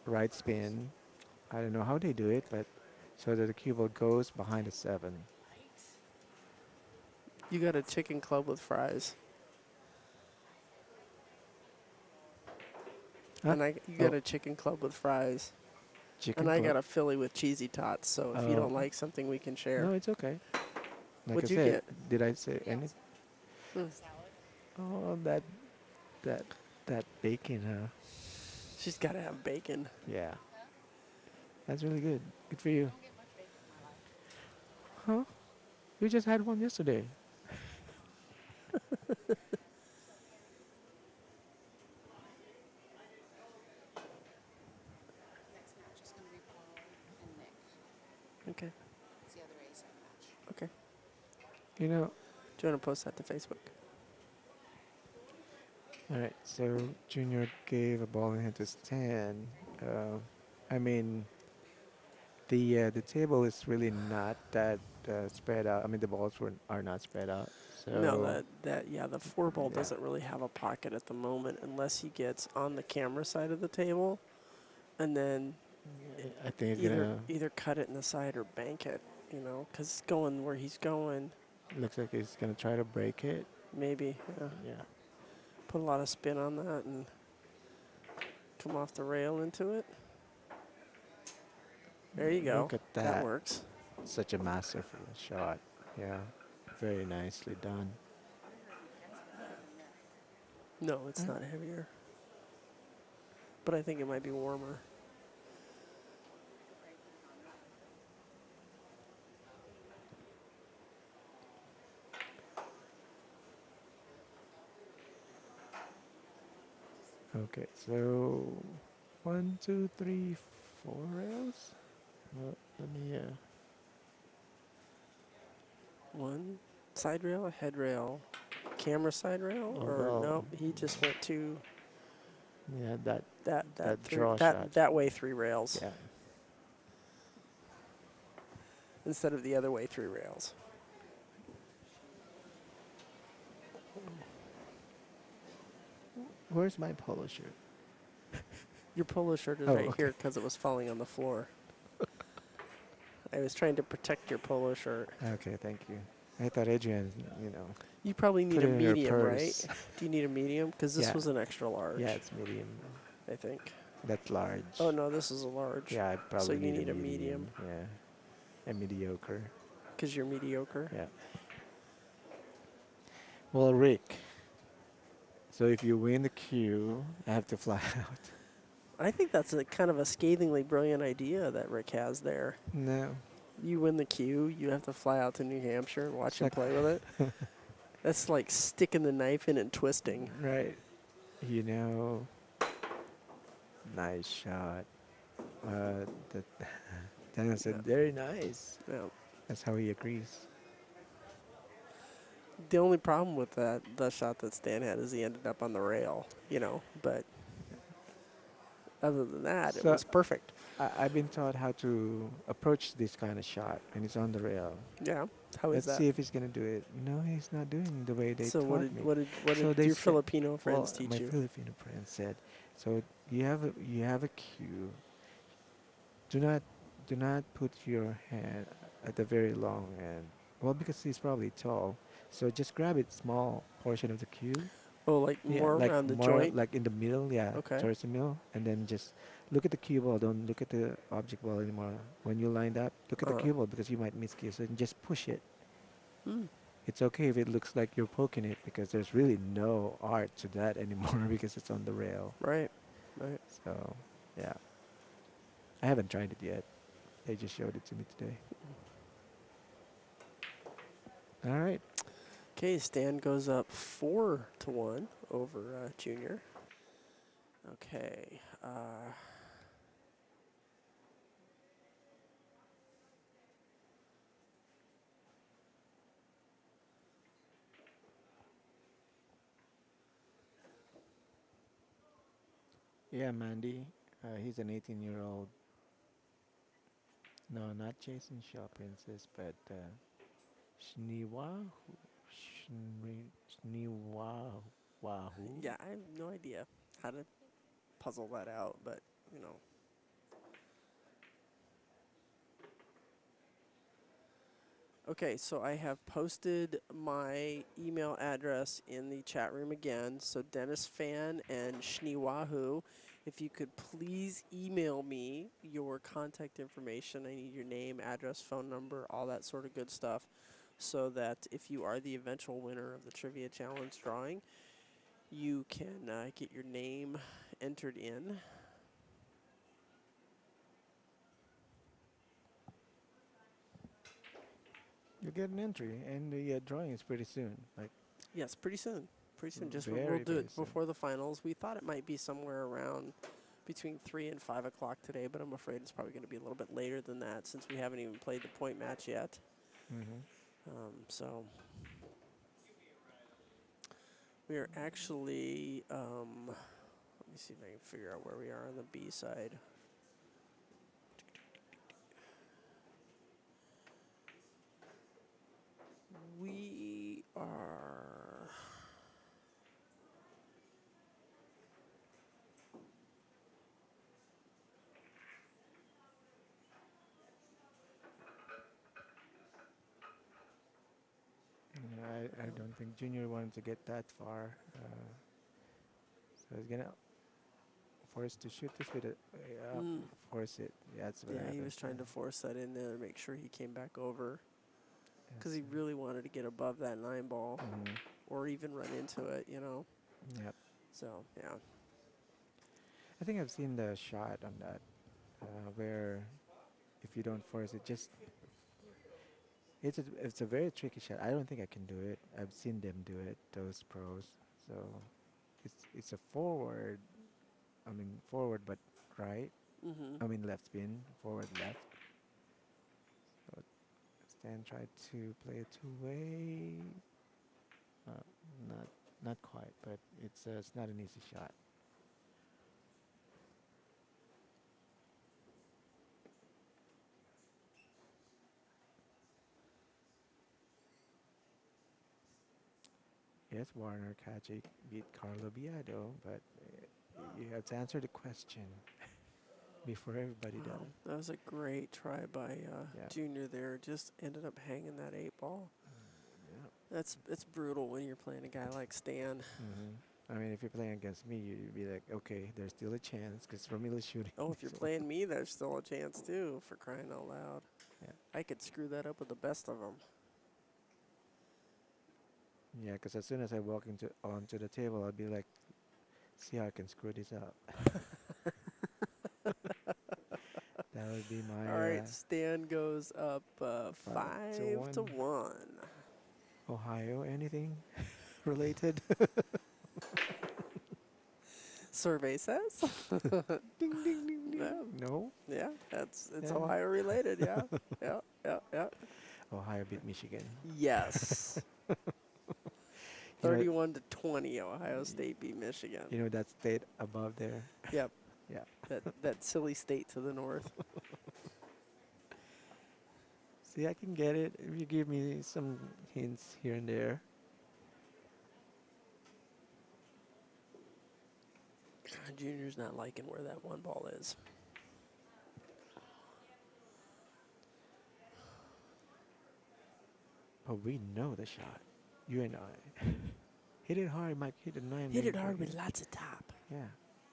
[SPEAKER 1] right spin. I don't know how they do it, but so that the cue ball goes behind the 7.
[SPEAKER 2] You got a chicken club with fries,
[SPEAKER 1] Huh?
[SPEAKER 2] and you got
[SPEAKER 1] Oh,
[SPEAKER 2] a chicken club with fries, and
[SPEAKER 1] chicken
[SPEAKER 2] I got
[SPEAKER 1] club.
[SPEAKER 2] a Philly with cheesy tots. So if you
[SPEAKER 1] Oh,
[SPEAKER 2] don't like something, we can share.
[SPEAKER 1] no, it's okay. Like I
[SPEAKER 2] What'd you
[SPEAKER 1] said,
[SPEAKER 2] get?
[SPEAKER 1] did I say any?
[SPEAKER 2] Hmm.
[SPEAKER 1] Oh, that that bacon, huh?
[SPEAKER 2] She's got to have bacon.
[SPEAKER 1] Yeah, that's really good. Good for you. Huh? You just had one yesterday.
[SPEAKER 2] Okay. Okay.
[SPEAKER 1] You know.
[SPEAKER 2] Do you want to post that to Facebook?
[SPEAKER 1] All right. So Junior gave a ball in hand to Stan. Uh, I mean, the table is really not that spread out. I mean, the balls are not spread out.
[SPEAKER 2] No,
[SPEAKER 1] So
[SPEAKER 2] yeah, the 4 ball
[SPEAKER 1] yeah,
[SPEAKER 2] doesn't really have a pocket at the moment unless he gets on the camera side of the table, and then
[SPEAKER 1] I think it's
[SPEAKER 2] either
[SPEAKER 1] gonna.
[SPEAKER 2] either cut it in the side or bank it. Because going where he's going,
[SPEAKER 1] Looks like he's gonna try to break it.
[SPEAKER 2] maybe
[SPEAKER 1] Yeah.
[SPEAKER 2] put a lot of spin on that and come off the rail into it. There you go.
[SPEAKER 1] Look at
[SPEAKER 2] That
[SPEAKER 1] that.
[SPEAKER 2] works.
[SPEAKER 1] Such a masterful shot. Yeah. Very nicely done.
[SPEAKER 2] No, it's not heavier, but I think it might be warmer.
[SPEAKER 1] Okay, so 1, 2, 3, 4 rails. Well, let me.
[SPEAKER 2] 1 side rail, a head rail, camera side rail,
[SPEAKER 1] Oh
[SPEAKER 2] or
[SPEAKER 1] well.
[SPEAKER 2] nope? He just went to
[SPEAKER 1] Yeah, that
[SPEAKER 2] that three
[SPEAKER 1] draw shot.
[SPEAKER 2] that way 3 rails
[SPEAKER 1] Yeah.
[SPEAKER 2] instead of the other way 3 rails.
[SPEAKER 1] Where's my polo shirt?
[SPEAKER 2] Your polo shirt is
[SPEAKER 1] Oh,
[SPEAKER 2] right
[SPEAKER 1] okay.
[SPEAKER 2] here because it was falling on the floor. I was trying to protect your polo shirt.
[SPEAKER 1] Okay, thank you. I thought Adrian,
[SPEAKER 2] You probably
[SPEAKER 1] put
[SPEAKER 2] need a
[SPEAKER 1] it in her
[SPEAKER 2] medium, right?
[SPEAKER 1] purse.
[SPEAKER 2] Do you need a medium? Because this
[SPEAKER 1] Yeah.
[SPEAKER 2] was an extra
[SPEAKER 1] Yeah,
[SPEAKER 2] large,
[SPEAKER 1] it's medium.
[SPEAKER 2] I think.
[SPEAKER 1] That's large.
[SPEAKER 2] Oh no, this is a large.
[SPEAKER 1] Yeah, I
[SPEAKER 2] So
[SPEAKER 1] probably
[SPEAKER 2] you
[SPEAKER 1] need a
[SPEAKER 2] need a
[SPEAKER 1] medium.
[SPEAKER 2] medium
[SPEAKER 1] Yeah. A mediocre.
[SPEAKER 2] because you're mediocre.
[SPEAKER 1] Yeah. Well, Rick. So if you win the queue, I have to fly out.
[SPEAKER 2] I think that's a kind of a scathingly brilliant idea that Rick has there.
[SPEAKER 1] No.
[SPEAKER 2] You win the queue, you have to fly out to New Hampshire and watch
[SPEAKER 1] It's
[SPEAKER 2] him
[SPEAKER 1] like,
[SPEAKER 2] play with it. That's like sticking the knife in and twisting.
[SPEAKER 1] right. You know, nice shot. That Daniel said,
[SPEAKER 2] Yeah.
[SPEAKER 1] very nice.
[SPEAKER 2] Yeah.
[SPEAKER 1] That's how he agrees.
[SPEAKER 2] The only problem with the shot that Stan had is he ended up on the rail, but other than that, it
[SPEAKER 1] So
[SPEAKER 2] was perfect.
[SPEAKER 1] I've been taught how to approach this kind of shot when it's on the rail.
[SPEAKER 2] Yeah. How is
[SPEAKER 1] Let's
[SPEAKER 2] that?
[SPEAKER 1] see if he's gonna do it. No, he's not doing the way they
[SPEAKER 2] So what
[SPEAKER 1] taught
[SPEAKER 2] did
[SPEAKER 1] me.
[SPEAKER 2] what did what
[SPEAKER 1] So
[SPEAKER 2] did
[SPEAKER 1] they
[SPEAKER 2] your
[SPEAKER 1] said,
[SPEAKER 2] Filipino friends
[SPEAKER 1] well,
[SPEAKER 2] teach
[SPEAKER 1] my
[SPEAKER 2] you?
[SPEAKER 1] Filipino friend said, so you have a cue. Do not do not put your hand at the very long end. Well, because he's probably tall. So just grab it small portion of the cue.
[SPEAKER 2] Oh, like
[SPEAKER 1] Yeah,
[SPEAKER 2] more
[SPEAKER 1] like
[SPEAKER 2] around the
[SPEAKER 1] more
[SPEAKER 2] joint?
[SPEAKER 1] like in the middle, yeah,
[SPEAKER 2] Okay.
[SPEAKER 1] towards the middle, and then just look at the cue ball. Don't look at the object ball anymore. When you lined up, look at the
[SPEAKER 2] Uh,
[SPEAKER 1] cue ball because you might miss cue. So just push it.
[SPEAKER 2] hmm.
[SPEAKER 1] It's okay if it looks like you're poking it because there's really no art to that anymore because it's on the rail.
[SPEAKER 2] Right. Right.
[SPEAKER 1] So, yeah, I haven't tried it yet. They just showed it to me today. All right.
[SPEAKER 2] Okay, Stan goes up 4-1 over Junior. Okay.
[SPEAKER 1] Yeah, Mandy. He's an 18-year-old. No, not Jason Shaw Princess, but Shniwa, Shniwa, Wahoo.
[SPEAKER 2] Yeah, I have no idea how to puzzle that out, but you know. Okay, so I have posted my email address in the chat room again. So Dennis Fan and Shniwahoo, if you could please email me your contact information. I need your name, address, phone number, all that sort of good stuff, so that if you are the eventual winner of the Trivia Challenge drawing, you can get your name entered in.
[SPEAKER 1] You'll get an entry, and the drawing is pretty soon. Like
[SPEAKER 2] Yes, pretty soon. Pretty soon. Just we'll
[SPEAKER 1] very,
[SPEAKER 2] do
[SPEAKER 1] very
[SPEAKER 2] it
[SPEAKER 1] soon.
[SPEAKER 2] before the finals. We thought it might be somewhere around between 3 and 5 o'clock today, but I'm afraid it's probably going to be a little bit later than that since we haven't even played the point match yet.
[SPEAKER 1] Hmm.
[SPEAKER 2] So we are actually, let me see if I can figure out where we are on the B side. We are.
[SPEAKER 1] I don't think Junior wanted to get that far, so he's gonna force to shoot this with it. Force it. Yeah, that's what
[SPEAKER 2] Yeah, he was
[SPEAKER 1] happens
[SPEAKER 2] trying
[SPEAKER 1] there.
[SPEAKER 2] to force that in there to make sure he came back over because
[SPEAKER 1] Yes.
[SPEAKER 2] he really wanted to get above that 9 ball
[SPEAKER 1] Mm-hmm.
[SPEAKER 2] or even run into it,
[SPEAKER 1] Yep.
[SPEAKER 2] So, yeah.
[SPEAKER 1] I think I've seen the shot on that, where if you don't force it, just it's a very tricky shot. I don't think I can do it. I've seen them do it, those pros. So it's a forward. I mean forward, but right.
[SPEAKER 2] Mm-hmm.
[SPEAKER 1] I mean left spin, forward left. So Stan tried to play a two-way. Uh, not not quite, but it's not an easy shot. Yes, Warner Kajic beat Carlo Biado, but you have to answer the question before everybody does.
[SPEAKER 2] Wow, that was a great try by
[SPEAKER 1] Yeah.
[SPEAKER 2] Junior there. Just ended up hanging that 8 ball.
[SPEAKER 1] Yeah.
[SPEAKER 2] It's brutal when you're playing a guy like Stan.
[SPEAKER 1] Hmm. I mean, if you're playing against me, you'd be like, okay, there's still a chance because Romila's shooting
[SPEAKER 2] Oh, if you're
[SPEAKER 1] this one.
[SPEAKER 2] playing me, there's still a chance too, for crying out loud.
[SPEAKER 1] Yeah.
[SPEAKER 2] I could screw that up with the best of them.
[SPEAKER 1] Yeah, because as soon as I walk into onto the table, I'll be like, see how I can screw this up. That would be
[SPEAKER 2] All
[SPEAKER 1] my
[SPEAKER 2] right, Stan goes up
[SPEAKER 1] five to
[SPEAKER 2] 5 to
[SPEAKER 1] one.
[SPEAKER 2] 1.
[SPEAKER 1] Ohio, anything related?
[SPEAKER 2] Survey says.
[SPEAKER 1] Ding ding ding ding.
[SPEAKER 2] No.
[SPEAKER 1] No.
[SPEAKER 2] Yeah, it's
[SPEAKER 1] Yeah.
[SPEAKER 2] Ohio related. Yeah, yeah, yeah, yeah.
[SPEAKER 1] Ohio beat Michigan.
[SPEAKER 2] Yes.
[SPEAKER 1] You know,
[SPEAKER 2] 31 to 20, Ohio State beat Michigan.
[SPEAKER 1] you know that state above there.
[SPEAKER 2] Yep,
[SPEAKER 1] Yeah.
[SPEAKER 2] that silly state to the north.
[SPEAKER 1] See, I can get it if you give me some hints here and there.
[SPEAKER 2] Junior's not liking where that 1 ball is.
[SPEAKER 1] But we know the shot. You and I. Hit it hard, might hit a nine,
[SPEAKER 2] Hit it
[SPEAKER 1] maybe.
[SPEAKER 2] hard with lots of top.
[SPEAKER 1] Yeah.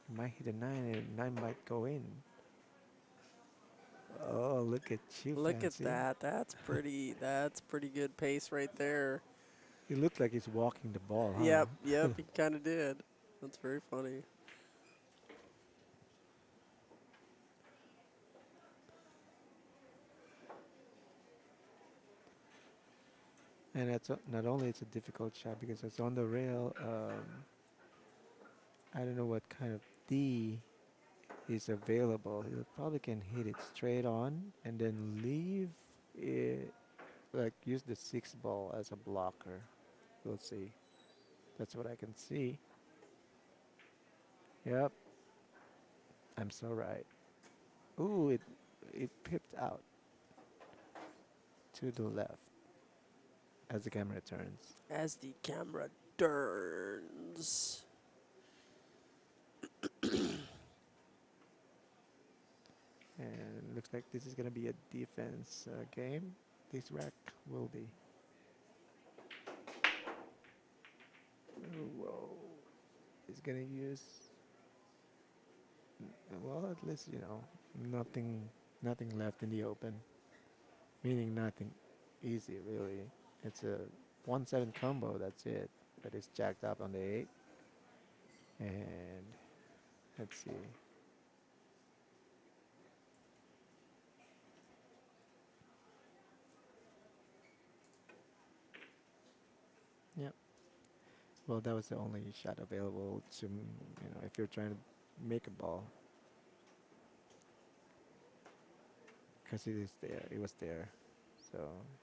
[SPEAKER 1] You might hit a nine and nine might go in. Oh, look at you,
[SPEAKER 2] Look at
[SPEAKER 1] Fancy.
[SPEAKER 2] that. That's pretty good pace right there.
[SPEAKER 1] He looked like he's walking the ball, huh?
[SPEAKER 2] Yep, yep, he kind of did. That's very funny.
[SPEAKER 1] And it's not only it's a difficult shot because it's on the rail. I don't know what kind of D is available. He probably can hit it straight on and then leave it, like use the 6 ball as a blocker. We'll see. That's what I can see. Yep. I'm so right. Ooh, it pipped out to the left as the camera turns.
[SPEAKER 2] As the camera turns.
[SPEAKER 1] And looks like this is gonna be a defense game. This rack will be. Whoa. He's gonna use. Well, at least nothing, nothing left in the open. Meaning nothing easy really. It's a 1-7 combo. That's it. But it's jacked up on the 8. And let's see. Yep. Well, that was the only shot available to if you're trying to make a ball, because it is there. It was there. So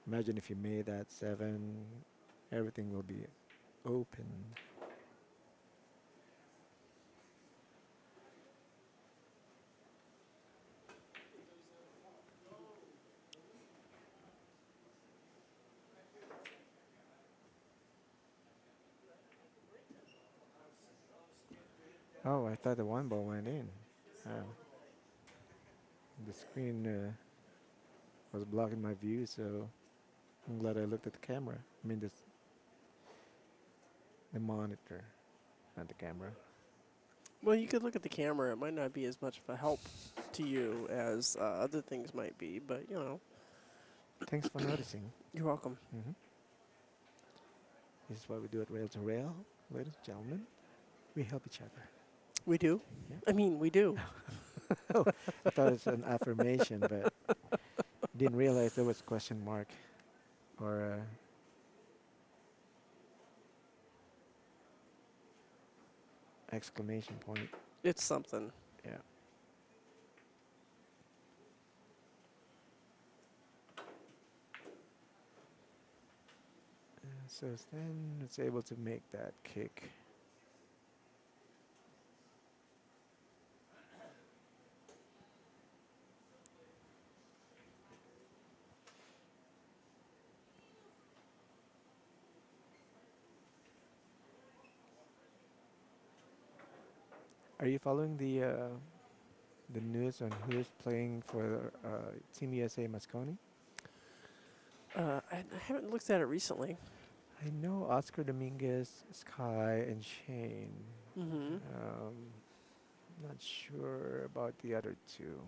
[SPEAKER 1] imagine if you made that 7, everything will be open. Oh, I thought the one ball went in. Oh, the screen was blocking my view, so I'm glad I looked at the camera. I mean, the monitor, not the camera.
[SPEAKER 2] Well, you could look at the camera. It might not be as much of a help to you as other things might be, but you know.
[SPEAKER 1] Thanks for noticing.
[SPEAKER 2] You're welcome.
[SPEAKER 1] hmm This is what we do at Rail to Rail, ladies and gentlemen. We help each other.
[SPEAKER 2] We do.
[SPEAKER 1] Yeah.
[SPEAKER 2] I mean, we do.
[SPEAKER 1] Oh, I thought it's an affirmation, but didn't realize there was question mark or exclamation point.
[SPEAKER 2] It's something.
[SPEAKER 1] Yeah. So Stan is able to make that kick. Are you following the news on who's playing for Team USA Mosconi?
[SPEAKER 2] I haven't looked at it recently.
[SPEAKER 1] I know Oscar Dominguez, Sky, and Shane.
[SPEAKER 2] Mm-hmm.
[SPEAKER 1] Um, not sure about the other two.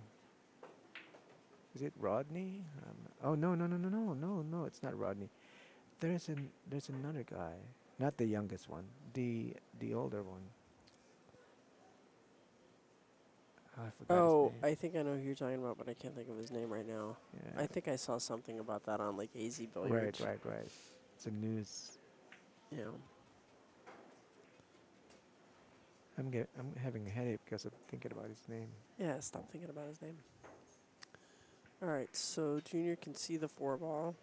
[SPEAKER 1] Is it Rodney? Oh no! It's not Rodney. There's another guy, not the youngest one, the older one. Oh, I forgot his
[SPEAKER 2] Oh,
[SPEAKER 1] name.
[SPEAKER 2] I think I know who you're talking about, but I can't think of his name right now.
[SPEAKER 1] Yeah,
[SPEAKER 2] I think I saw something about that on like AZ
[SPEAKER 1] right,
[SPEAKER 2] Billiards.
[SPEAKER 1] right, right. It's a news.
[SPEAKER 2] Yeah.
[SPEAKER 1] I'm having a headache because of thinking about his name.
[SPEAKER 2] Yeah, stop thinking about his name. All right, so Junior can see the 4 ball.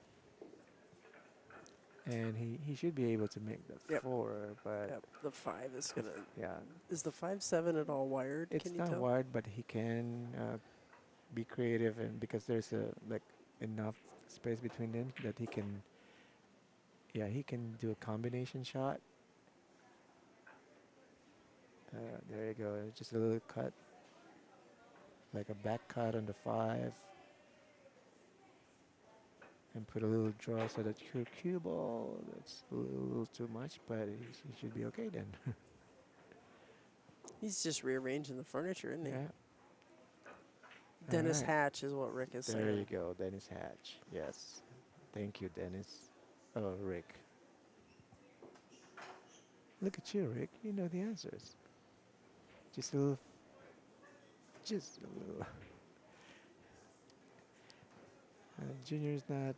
[SPEAKER 1] And he should be able to make the
[SPEAKER 2] Yep.
[SPEAKER 1] 4, but
[SPEAKER 2] Yep. The 5 is
[SPEAKER 1] if
[SPEAKER 2] gonna.
[SPEAKER 1] yeah,
[SPEAKER 2] Is the 5-7 at all wired? Can
[SPEAKER 1] it's
[SPEAKER 2] you
[SPEAKER 1] not
[SPEAKER 2] tell?
[SPEAKER 1] wide, but he can be creative, and because there's a like enough space between them that he can, yeah, he can do a combination shot. There you go, just a little cut, like a back cut on the 5, and put a little draw so that your cue ball, that's a little too much, but he should be okay then.
[SPEAKER 2] He's just rearranging the furniture, isn't he?
[SPEAKER 1] Yeah. All
[SPEAKER 2] Dennis
[SPEAKER 1] right.
[SPEAKER 2] Hatch is what Rick is
[SPEAKER 1] There you
[SPEAKER 2] saying.
[SPEAKER 1] go, Dennis Hatch. Yes. Thank you, Dennis. Oh, Rick. Look at you, Rick. You know the answers. Just a little, just a little. Junior's not.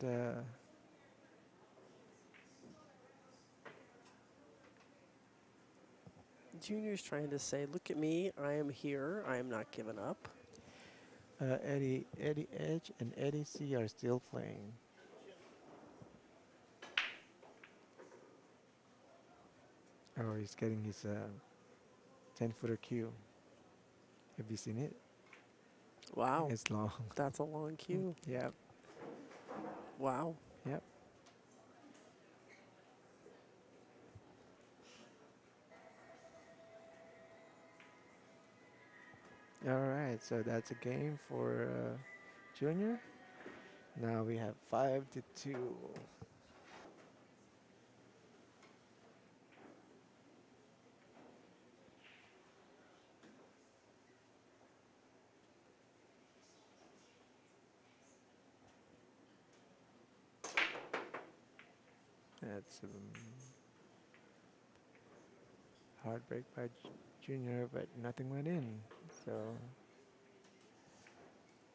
[SPEAKER 2] Junior's trying to say, "Look at me. I am here. I am not giving up."
[SPEAKER 1] Eddie Edge and Eddie C are still playing. Oh, he's getting his 10-footer cue. Have you seen it?
[SPEAKER 2] Wow,
[SPEAKER 1] It's long.
[SPEAKER 2] that's a long queue.
[SPEAKER 1] Yep.
[SPEAKER 2] Wow.
[SPEAKER 1] Yep. All right. So that's a game for Junior. Now we have 5-2. That's heartbreak by Junior, but nothing went in. So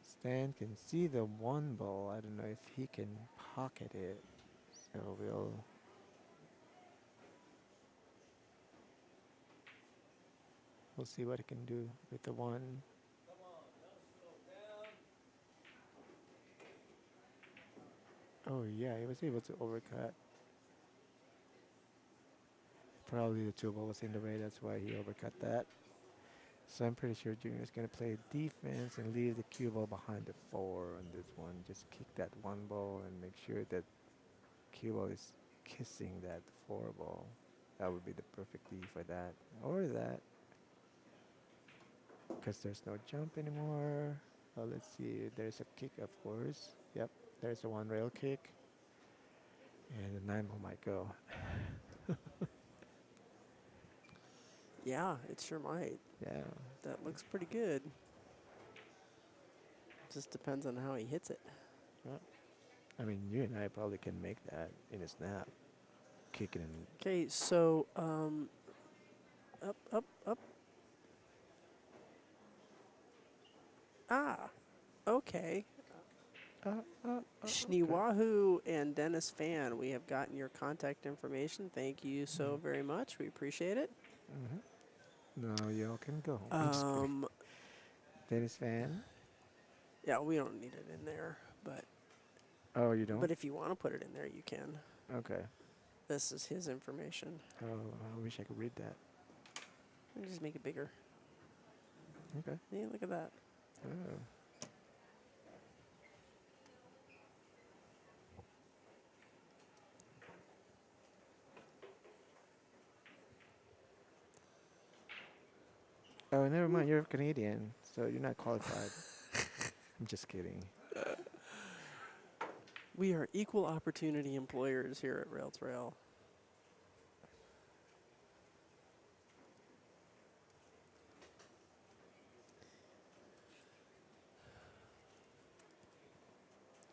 [SPEAKER 1] Stan can see the one ball. I don't know if he can pocket it. So we'll see what he can do with the one. Oh yeah, he was able to overcut. Probably the two ball was in the way. That's why he overcut that. So I'm pretty sure Junior's gonna play defense and leave the cue ball behind the four on this one. Just kick that one ball and make sure that cue ball is kissing that four ball. That would be the perfect D for that. Or that. Because there's no jump anymore. Oh, let's see. There's a kick, of course. Yep, there's a one rail kick. And the nine ball might go.
[SPEAKER 2] Yeah, it sure might.
[SPEAKER 1] Yeah.
[SPEAKER 2] That looks pretty good. Just depends on how he hits it.
[SPEAKER 1] Well, I mean, you and I probably can make that in a snap. Kicking and.
[SPEAKER 2] Okay, so up, up, up. Ah, okay.
[SPEAKER 1] Okay.
[SPEAKER 2] Shniwahoo and Dennis Fan, we have gotten your contact information. Thank you so
[SPEAKER 1] Mm.
[SPEAKER 2] very much. We appreciate it.
[SPEAKER 1] Mm-hmm. Now y'all can go. I'm just kidding.
[SPEAKER 2] Um,
[SPEAKER 1] Tennis fan?
[SPEAKER 2] yeah, we don't need it in there, but
[SPEAKER 1] Oh, you don't?
[SPEAKER 2] if you want to put it in there, you can.
[SPEAKER 1] Okay.
[SPEAKER 2] This is his information.
[SPEAKER 1] Oh, I wish I could read that.
[SPEAKER 2] Let me just make it bigger.
[SPEAKER 1] Okay.
[SPEAKER 2] Yeah, look at that.
[SPEAKER 1] Oh. Oh, never mind. You're Canadian, so you're not qualified. I'm just kidding.
[SPEAKER 2] We are equal opportunity employers here at Rail Trail.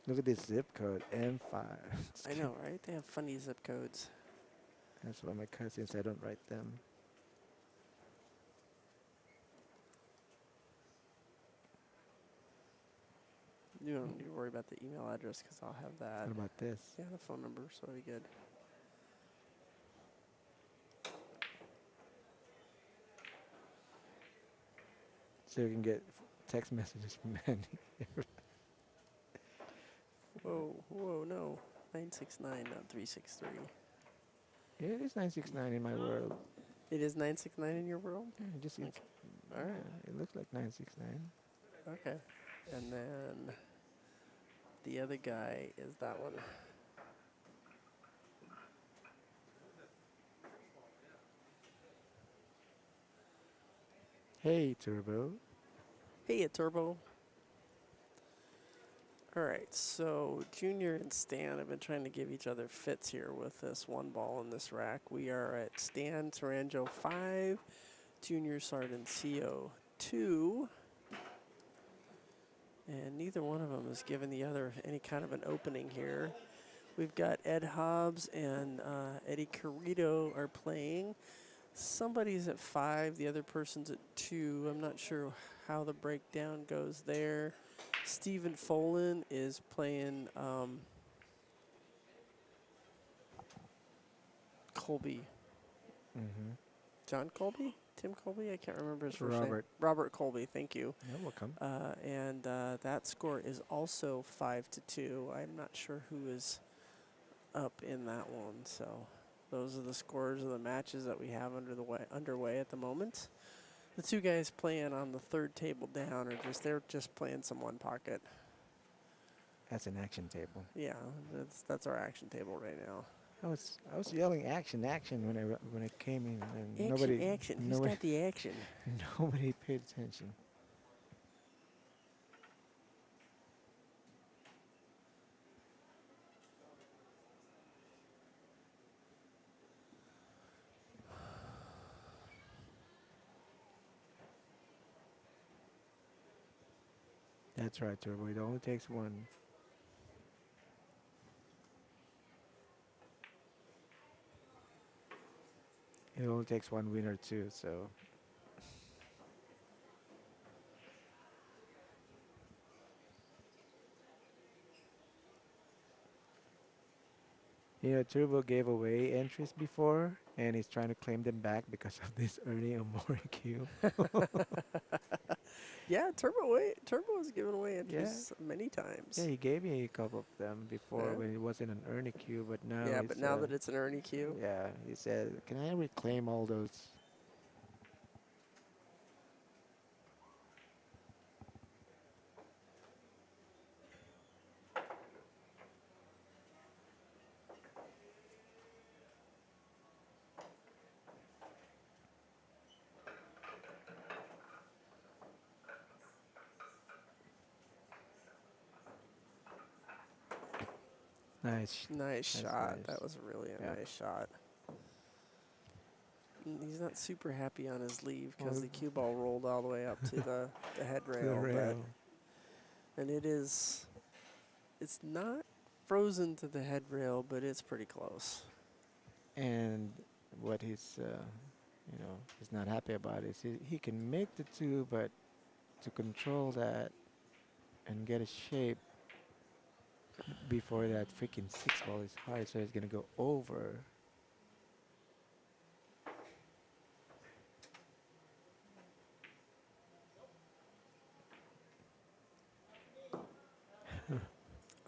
[SPEAKER 1] Look at this zip code, M5. Just
[SPEAKER 2] I
[SPEAKER 1] kidding.
[SPEAKER 2] know, right? They have funny zip codes.
[SPEAKER 1] That's why my cousins, I don't write them.
[SPEAKER 2] You don't need to worry about the email address because I'll have that.
[SPEAKER 1] What about this?
[SPEAKER 2] Yeah, the phone number, so it'll be good.
[SPEAKER 1] So you can get text messages from Manny.
[SPEAKER 2] Whoa, whoa, no. 969, not 363.
[SPEAKER 1] Yeah, it is 969 in my world.
[SPEAKER 2] It is 969 in your world?
[SPEAKER 1] Yeah, it just it's
[SPEAKER 2] Okay. All
[SPEAKER 1] yeah,
[SPEAKER 2] right.
[SPEAKER 1] it looks like 969.
[SPEAKER 2] Okay. And then the other guy is that one.
[SPEAKER 1] Hey, Turbo.
[SPEAKER 2] Hey, a turbo. All right, so Junior and Stan have been trying to give each other fits here with this one ball in this rack. We are at Stan Tourangeau 5, Junior Sardoncillo 2, and neither one of them has given the other any kind of an opening here. We've got Ed Hobbs and Eddie Carrito are playing. Somebody's at 5, the other person's at 2. I'm not sure how the breakdown goes there. Stephen Folan is playing Colby.
[SPEAKER 1] Mm-hmm.
[SPEAKER 2] John Colby? Tim Colby? I can't remember his first name.
[SPEAKER 1] Robert.
[SPEAKER 2] Robert Colby, thank you.
[SPEAKER 1] You're welcome.
[SPEAKER 2] And that score is also 5-2. I'm not sure who is up in that one. So those are the scores of the matches that we have underway at the moment. The two guys playing on the third table down they're just playing some one pocket.
[SPEAKER 1] That's an action table.
[SPEAKER 2] Yeah, that's our action table right now.
[SPEAKER 1] I was yelling action, action when I came in, and
[SPEAKER 2] Action, action. Who's
[SPEAKER 1] nobody
[SPEAKER 2] got the action?
[SPEAKER 1] nobody paid attention. That's right, Turbo. It only takes one. It only takes one winner too. So Turbo gave away entries before, and he's trying to claim them back because of this earning a more queue.
[SPEAKER 2] Yeah, Turbo has given away
[SPEAKER 1] Yeah,
[SPEAKER 2] entries many
[SPEAKER 1] yeah,
[SPEAKER 2] times.
[SPEAKER 1] he gave me a couple of them before
[SPEAKER 2] Yeah.
[SPEAKER 1] when it wasn't an earning queue, but now
[SPEAKER 2] Yeah, but
[SPEAKER 1] it's
[SPEAKER 2] now that it's an Ernie Q,
[SPEAKER 1] yeah, he said, "Can I reclaim all those?" Nice,
[SPEAKER 2] nice
[SPEAKER 1] that's
[SPEAKER 2] shot. That
[SPEAKER 1] nice.
[SPEAKER 2] was really a
[SPEAKER 1] Yeah.
[SPEAKER 2] nice shot. He's not super happy on his leave because
[SPEAKER 1] Well,
[SPEAKER 2] the cue ball rolled all the way up to the head
[SPEAKER 1] to the
[SPEAKER 2] rail, but
[SPEAKER 1] rail.
[SPEAKER 2] and it's not frozen to the head rail, but it's pretty close.
[SPEAKER 1] And what he's not happy about is he can make the two, but to control that and get a shape before that freaking six ball is hard, so it's gonna go over.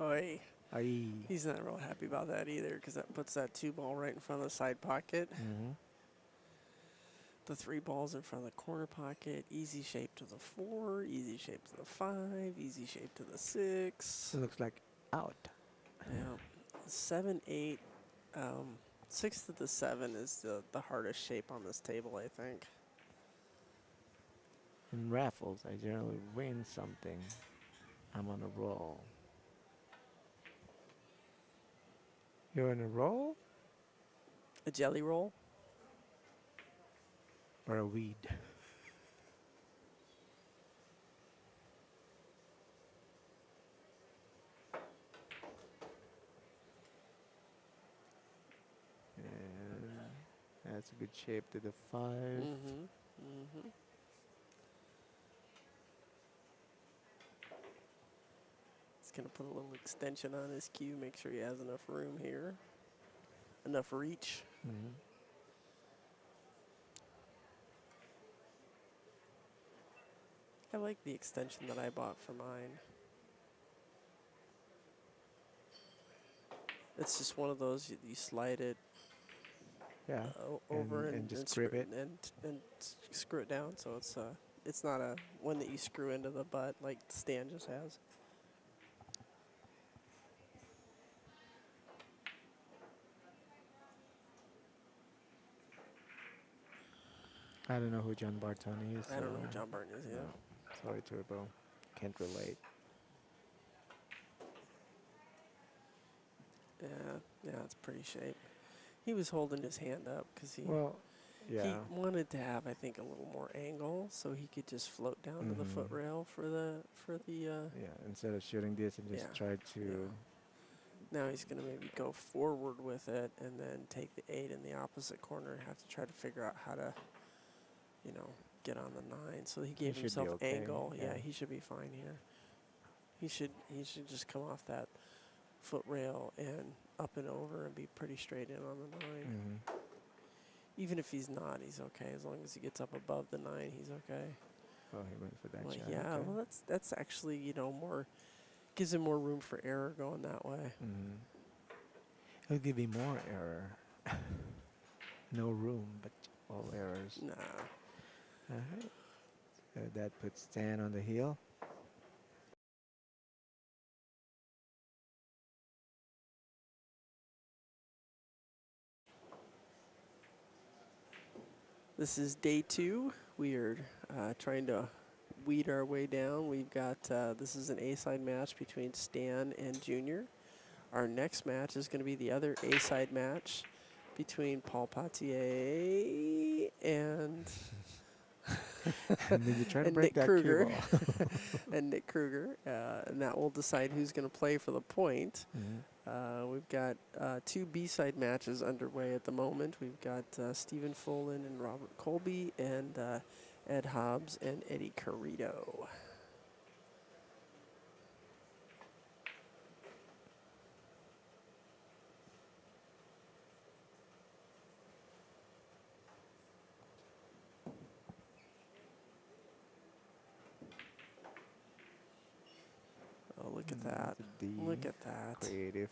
[SPEAKER 2] Oi.
[SPEAKER 1] Aye.
[SPEAKER 2] He's not real happy about that either because that puts that two ball right in front of the side pocket.
[SPEAKER 1] Mm-hmm.
[SPEAKER 2] The three balls in front of the corner pocket. Easy shape to the 4, easy shape to the 5, easy shape to the 6.
[SPEAKER 1] It looks like out.
[SPEAKER 2] Yeah. 7, 8. 6 to the 7 is the hardest shape on this table, I think.
[SPEAKER 1] In raffles, I generally win something. I'm on a roll. You're on a roll
[SPEAKER 2] A jelly roll?
[SPEAKER 1] or a weed? And that's a good shape to the 5.
[SPEAKER 2] Mm-hmm. Mm-hmm. He's going to put a little extension on his cue, make sure he has enough room here. Enough reach.
[SPEAKER 1] Mm-hmm.
[SPEAKER 2] I like the extension that I bought for mine. It's just one of those you slide it
[SPEAKER 1] Yeah,
[SPEAKER 2] over
[SPEAKER 1] and just grip it.
[SPEAKER 2] and screw it down, so it's not a one that you screw into the butt like Stan just has.
[SPEAKER 1] I don't know who John Bartoni is,
[SPEAKER 2] I don't know
[SPEAKER 1] so
[SPEAKER 2] who John Barton is either.
[SPEAKER 1] no. Sorry, Turbo. Can't relate.
[SPEAKER 2] Yeah, it's pretty shape. He was holding his hand up because
[SPEAKER 1] Well,
[SPEAKER 2] he
[SPEAKER 1] yeah.
[SPEAKER 2] wanted to have, I think, a little more angle so he could just float down to the
[SPEAKER 1] Mm-hmm.
[SPEAKER 2] foot rail for the
[SPEAKER 1] Yeah, instead of shooting this and just
[SPEAKER 2] yeah.
[SPEAKER 1] try
[SPEAKER 2] Yeah.
[SPEAKER 1] to.
[SPEAKER 2] Now he's going to maybe go forward with it and then take the 8 in the opposite corner and have to try to figure out how to, get on the 9. So he
[SPEAKER 1] He
[SPEAKER 2] gave
[SPEAKER 1] should be
[SPEAKER 2] himself
[SPEAKER 1] okay.
[SPEAKER 2] angle. Yeah,
[SPEAKER 1] Yeah.
[SPEAKER 2] he should be fine here. He should just come off that foot rail and up and over and be pretty straight in on the 9.
[SPEAKER 1] Mm-hmm.
[SPEAKER 2] Even if he's not, he's okay. As long as he gets up above the 9, he's okay.
[SPEAKER 1] Oh, he went for that
[SPEAKER 2] Well,
[SPEAKER 1] shot.
[SPEAKER 2] yeah,
[SPEAKER 1] Okay.
[SPEAKER 2] well, that's actually, more, gives him more room for error going that way.
[SPEAKER 1] Mm-hmm. It'll give you more error. No room, but all errors.
[SPEAKER 2] Nah.
[SPEAKER 1] Alright. That puts Stan on the heel.
[SPEAKER 2] This is day 2. We are trying to weed our way down. We've got this is an A-side match between Stan and Junior. Our next match is going to be the other A-side match between Paul Patier and
[SPEAKER 1] And then you try to
[SPEAKER 2] and
[SPEAKER 1] break
[SPEAKER 2] Nick
[SPEAKER 1] that cue
[SPEAKER 2] Kruger
[SPEAKER 1] ball.
[SPEAKER 2] and Nick Kruger, and that will decide who's going to play for the point.
[SPEAKER 1] Mhm.
[SPEAKER 2] We've got 2 B-side matches underway at the moment. We've got Stephen Folan and Robert Colby and Ed Hobbs and Eddie Carrito. Oh, look at that.
[SPEAKER 1] That's a D.
[SPEAKER 2] Look at that.
[SPEAKER 1] Creative.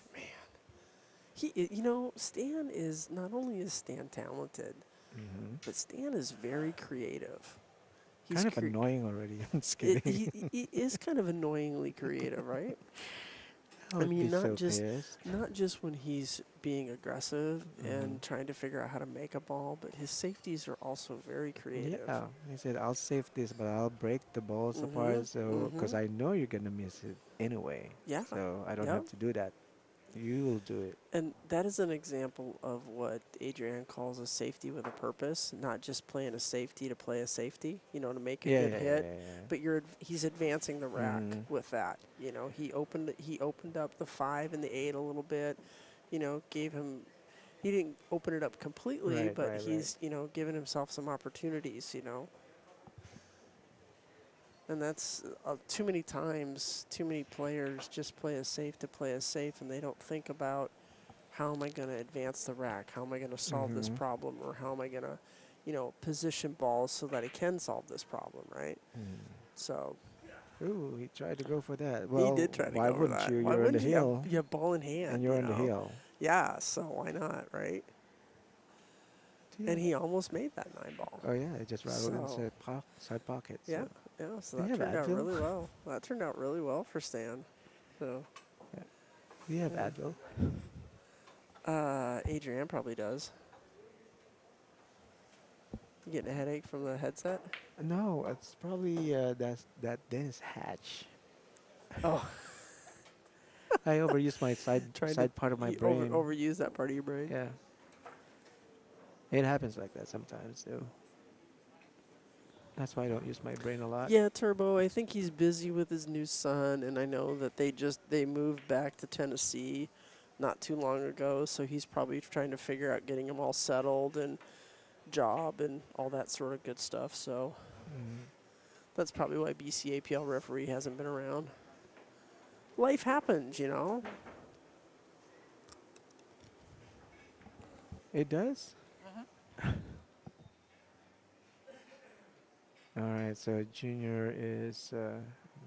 [SPEAKER 2] Stan is, not only is Stan talented,
[SPEAKER 1] Hmm.
[SPEAKER 2] but Stan is very creative. He's
[SPEAKER 1] Kind of annoying already. I'm just
[SPEAKER 2] it,
[SPEAKER 1] kidding.
[SPEAKER 2] he is kind of annoyingly creative, right?
[SPEAKER 1] I
[SPEAKER 2] I
[SPEAKER 1] would be
[SPEAKER 2] mean,
[SPEAKER 1] so pissed.
[SPEAKER 2] not just when he's being aggressive
[SPEAKER 1] Hmm.
[SPEAKER 2] and trying to figure out how to make a ball, but his safeties are also very creative.
[SPEAKER 1] Yeah, he said, I'll save this, but I'll break the balls
[SPEAKER 2] Mm-hmm.
[SPEAKER 1] apart so because
[SPEAKER 2] Mm-hmm.
[SPEAKER 1] I know you're gonna miss it anyway.
[SPEAKER 2] Yeah.
[SPEAKER 1] So I don't
[SPEAKER 2] Yep.
[SPEAKER 1] have to do that. You will do it.
[SPEAKER 2] And that is an example of what Adrian calls a safety with a purpose, not just playing a safety to play a safety, to make a
[SPEAKER 1] Yeah,
[SPEAKER 2] good
[SPEAKER 1] yeah,
[SPEAKER 2] hit,
[SPEAKER 1] yeah, yeah.
[SPEAKER 2] but he's advancing the rack
[SPEAKER 1] Hmm.
[SPEAKER 2] with that. He opened up the 5 and the 8 a little bit, gave him he didn't open it up completely,
[SPEAKER 1] Right,
[SPEAKER 2] but
[SPEAKER 1] right, right.
[SPEAKER 2] he's, given himself some opportunities. And that's too many times, too many players just play a safe to play a safe, and they don't think about how am I going to advance the rack? How am I going to solve this
[SPEAKER 1] Hmm.
[SPEAKER 2] problem? Or how am I going to, position balls so that I can solve this problem, right? So
[SPEAKER 1] Ooh, he tried to go for that.
[SPEAKER 2] he
[SPEAKER 1] Well,
[SPEAKER 2] did try to
[SPEAKER 1] why
[SPEAKER 2] go over
[SPEAKER 1] wouldn't
[SPEAKER 2] that.
[SPEAKER 1] you?
[SPEAKER 2] Why
[SPEAKER 1] You're on the
[SPEAKER 2] wouldn't you?
[SPEAKER 1] hill,
[SPEAKER 2] You have ball in
[SPEAKER 1] and
[SPEAKER 2] hand,
[SPEAKER 1] you're on the hill.
[SPEAKER 2] Yeah, so why not, right?
[SPEAKER 1] Do
[SPEAKER 2] And he almost made that 9 ball.
[SPEAKER 1] Oh yeah, it just rattled
[SPEAKER 2] So,
[SPEAKER 1] inside side pocket.
[SPEAKER 2] yeah,
[SPEAKER 1] So
[SPEAKER 2] yeah, so
[SPEAKER 1] do you
[SPEAKER 2] that
[SPEAKER 1] have
[SPEAKER 2] turned out
[SPEAKER 1] Advil?
[SPEAKER 2] really well. That turned out really well for Stan. So,
[SPEAKER 1] Yeah. Do you have
[SPEAKER 2] yeah.
[SPEAKER 1] Advil?
[SPEAKER 2] Adrian probably does. You getting a headache from the headset?
[SPEAKER 1] No, it's probably that Dennis Hatch.
[SPEAKER 2] Oh,
[SPEAKER 1] I overuse my
[SPEAKER 2] trying to
[SPEAKER 1] side part of my brain.
[SPEAKER 2] overuse that part of your brain.
[SPEAKER 1] Yeah, it happens like that sometimes. So that's why I don't use my brain a lot.
[SPEAKER 2] Yeah, Turbo. I think he's busy with his new son, and I know that they moved back to Tennessee not too long ago, so he's probably trying to figure out getting him all settled and job and all that sort of good stuff. So
[SPEAKER 1] Mm.
[SPEAKER 2] that's probably why BCAPL referee hasn't been around. Life happens.
[SPEAKER 1] It does. All right, so Junior is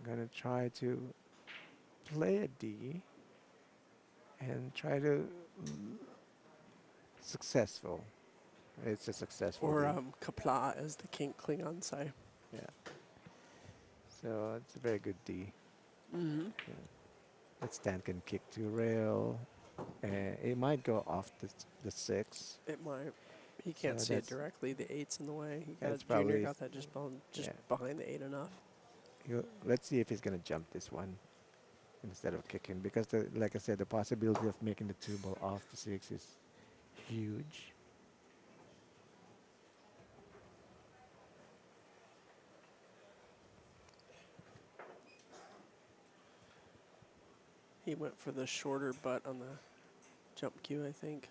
[SPEAKER 1] gonna try to play a D and try to successful. It's a successful
[SPEAKER 2] Or
[SPEAKER 1] D.
[SPEAKER 2] Kapla, as the King Klingons say.
[SPEAKER 1] Yeah. So it's a very good D.
[SPEAKER 2] Mm-hmm.
[SPEAKER 1] Yeah. That stand can kick to rail. It might go off the 6.
[SPEAKER 2] It might. He
[SPEAKER 1] So
[SPEAKER 2] can't see it directly. The 8's in the way.
[SPEAKER 1] that's
[SPEAKER 2] Junior
[SPEAKER 1] probably
[SPEAKER 2] got that just
[SPEAKER 1] yeah.
[SPEAKER 2] behind the 8 enough.
[SPEAKER 1] Let's see if he's gonna jump this one instead of kicking because like I said, the possibility of making the 2 ball off the 6 is huge.
[SPEAKER 2] He went for the shorter butt on the jump cue, I think.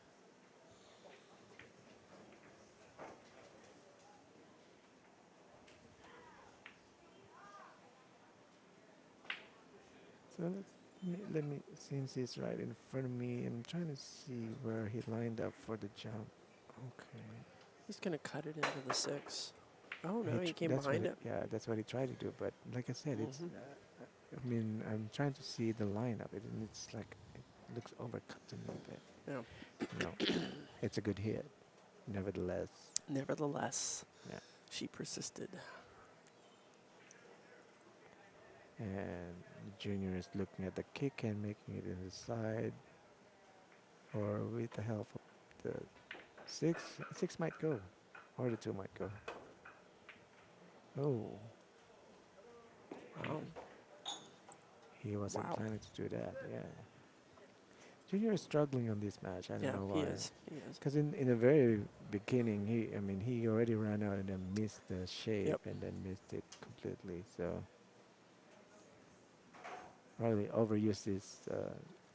[SPEAKER 1] So let me since he's right in front of me, I'm trying to see where he lined up for the jump. Okay.
[SPEAKER 2] He's going to cut it into the 6. Oh, no, he came
[SPEAKER 1] That's what
[SPEAKER 2] behind it.
[SPEAKER 1] yeah, that's what he tried to do. But like I said, it's
[SPEAKER 2] Mm-hmm.
[SPEAKER 1] I mean, I'm trying to see the lineup, and it's like it looks overcut to me, but
[SPEAKER 2] Yeah.
[SPEAKER 1] no, it's a good hit, nevertheless.
[SPEAKER 2] Nevertheless.
[SPEAKER 1] Yeah.
[SPEAKER 2] She persisted.
[SPEAKER 1] And Junior is looking at the kick and making it in the side, or with the help of the six. Six might go, or the two might go. Oh,
[SPEAKER 2] Wow.
[SPEAKER 1] he wasn't
[SPEAKER 2] Wow.
[SPEAKER 1] planning to do that. Yeah, Junior is struggling on this match. I don't
[SPEAKER 2] Yeah,
[SPEAKER 1] know
[SPEAKER 2] he
[SPEAKER 1] why.
[SPEAKER 2] is. He is.
[SPEAKER 1] Because in the very beginning, he already ran out and then missed the
[SPEAKER 2] Yep.
[SPEAKER 1] shape and then missed it completely. So probably overused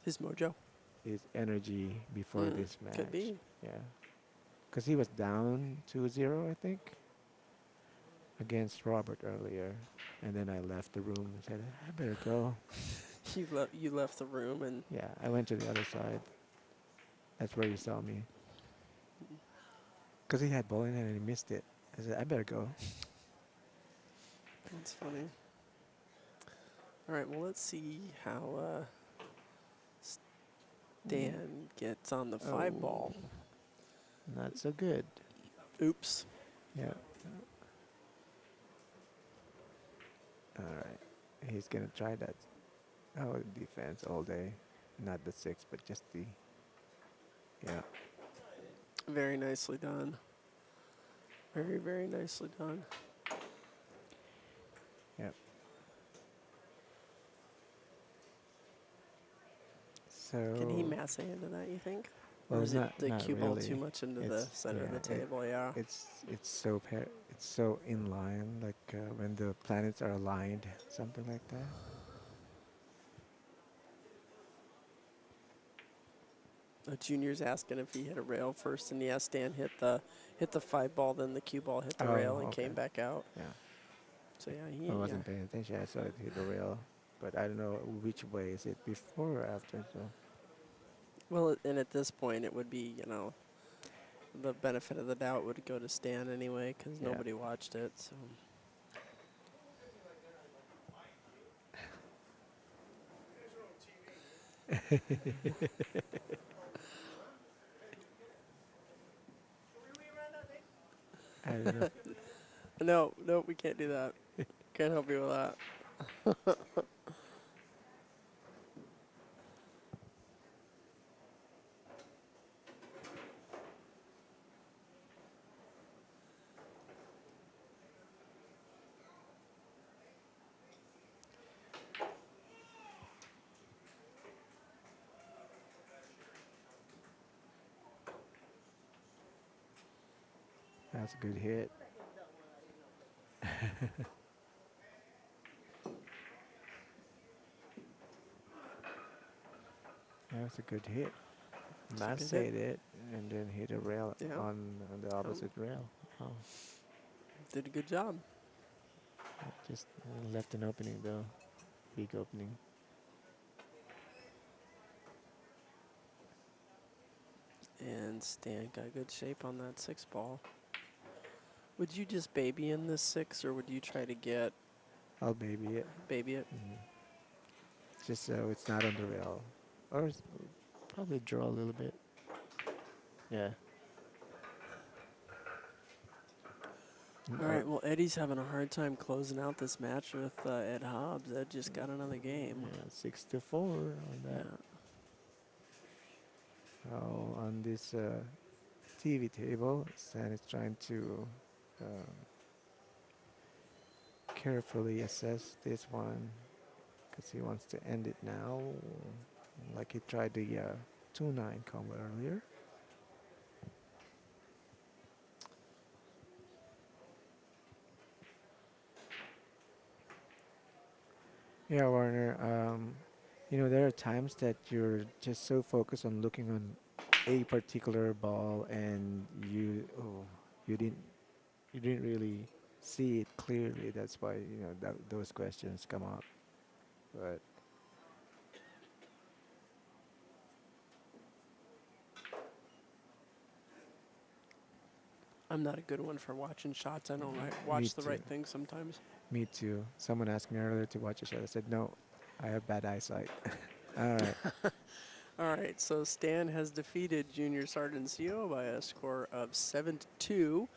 [SPEAKER 2] His mojo.
[SPEAKER 1] his energy before this
[SPEAKER 2] Could
[SPEAKER 1] match.
[SPEAKER 2] be.
[SPEAKER 1] Yeah, because he was down 2-0, I think, against Robert earlier, and then I left the room and said, I better go.
[SPEAKER 2] You left the room and
[SPEAKER 1] Yeah, I went to the other side. That's where you saw me. Because he had bowling and he missed it. I said, I better go.
[SPEAKER 2] that's funny. All right, well, let's see how Stan gets on the five
[SPEAKER 1] Oh,
[SPEAKER 2] ball.
[SPEAKER 1] not so good.
[SPEAKER 2] Oops.
[SPEAKER 1] Yeah. All right. He's going to try that defense all day. Not the six, but just the. Yeah.
[SPEAKER 2] Very nicely done. Very, very nicely done.
[SPEAKER 1] Yeah.
[SPEAKER 2] Can he
[SPEAKER 1] So,
[SPEAKER 2] massay into that, you think? Or
[SPEAKER 1] well,
[SPEAKER 2] is it
[SPEAKER 1] not
[SPEAKER 2] the
[SPEAKER 1] not
[SPEAKER 2] cue ball too
[SPEAKER 1] really.
[SPEAKER 2] much into the
[SPEAKER 1] It's
[SPEAKER 2] center of
[SPEAKER 1] yeah.
[SPEAKER 2] the table? Yeah.
[SPEAKER 1] It's so in line, like when the planets are aligned, something like that.
[SPEAKER 2] Junior's asking if he hit a rail first, and yes, Stan hit the five ball, then the cue ball hit the rail
[SPEAKER 1] Oh,
[SPEAKER 2] and
[SPEAKER 1] okay.
[SPEAKER 2] came back out.
[SPEAKER 1] Yeah.
[SPEAKER 2] So yeah,
[SPEAKER 1] I
[SPEAKER 2] yeah.
[SPEAKER 1] wasn't paying attention. I saw it hit the rail, but I don't know which way is it before or after. So
[SPEAKER 2] Well, and at this point, it would be the benefit of the doubt would go to Stan anyway because
[SPEAKER 1] yeah.
[SPEAKER 2] nobody watched it. So
[SPEAKER 1] I don't know.
[SPEAKER 2] no, no, we can't do that. Can't help you with that.
[SPEAKER 1] That's a good hit. That's a good hit.
[SPEAKER 2] It's a good hit.
[SPEAKER 1] Massate it and then hit a rail
[SPEAKER 2] Yeah.
[SPEAKER 1] on the
[SPEAKER 2] Oh,
[SPEAKER 1] opposite rail. Oh,
[SPEAKER 2] did a good job.
[SPEAKER 1] just left an opening though. Big opening.
[SPEAKER 2] And Stan got good shape on that six ball. Would you just baby in this six, or would you try to get
[SPEAKER 1] I'll baby it.
[SPEAKER 2] baby it?
[SPEAKER 1] Just so it's not on the rail. Or probably draw a little bit. Yeah.
[SPEAKER 2] All
[SPEAKER 1] Or
[SPEAKER 2] right. Well, Eddie's having a hard time closing out this match with Ed Hobbs. Ed just got another game.
[SPEAKER 1] yeah, 6-4 on that.
[SPEAKER 2] Yeah.
[SPEAKER 1] Oh, on this TV table, Stan is trying to um, carefully assess this one because he wants to end it now, like he tried the 2-9 combo earlier. Yeah, Warner. There are times that you're just so focused on looking on a particular ball, and you didn't really see it clearly. That's why those questions come up. But
[SPEAKER 2] I'm not a good one for watching shots. I don't
[SPEAKER 1] me
[SPEAKER 2] watch the
[SPEAKER 1] too.
[SPEAKER 2] right thing sometimes.
[SPEAKER 1] Me too. Someone asked me earlier to watch a shot. I said no. I have bad eyesight. All right.
[SPEAKER 2] All right, so Stan has defeated Junior Sardoncillo by a score of 7-2.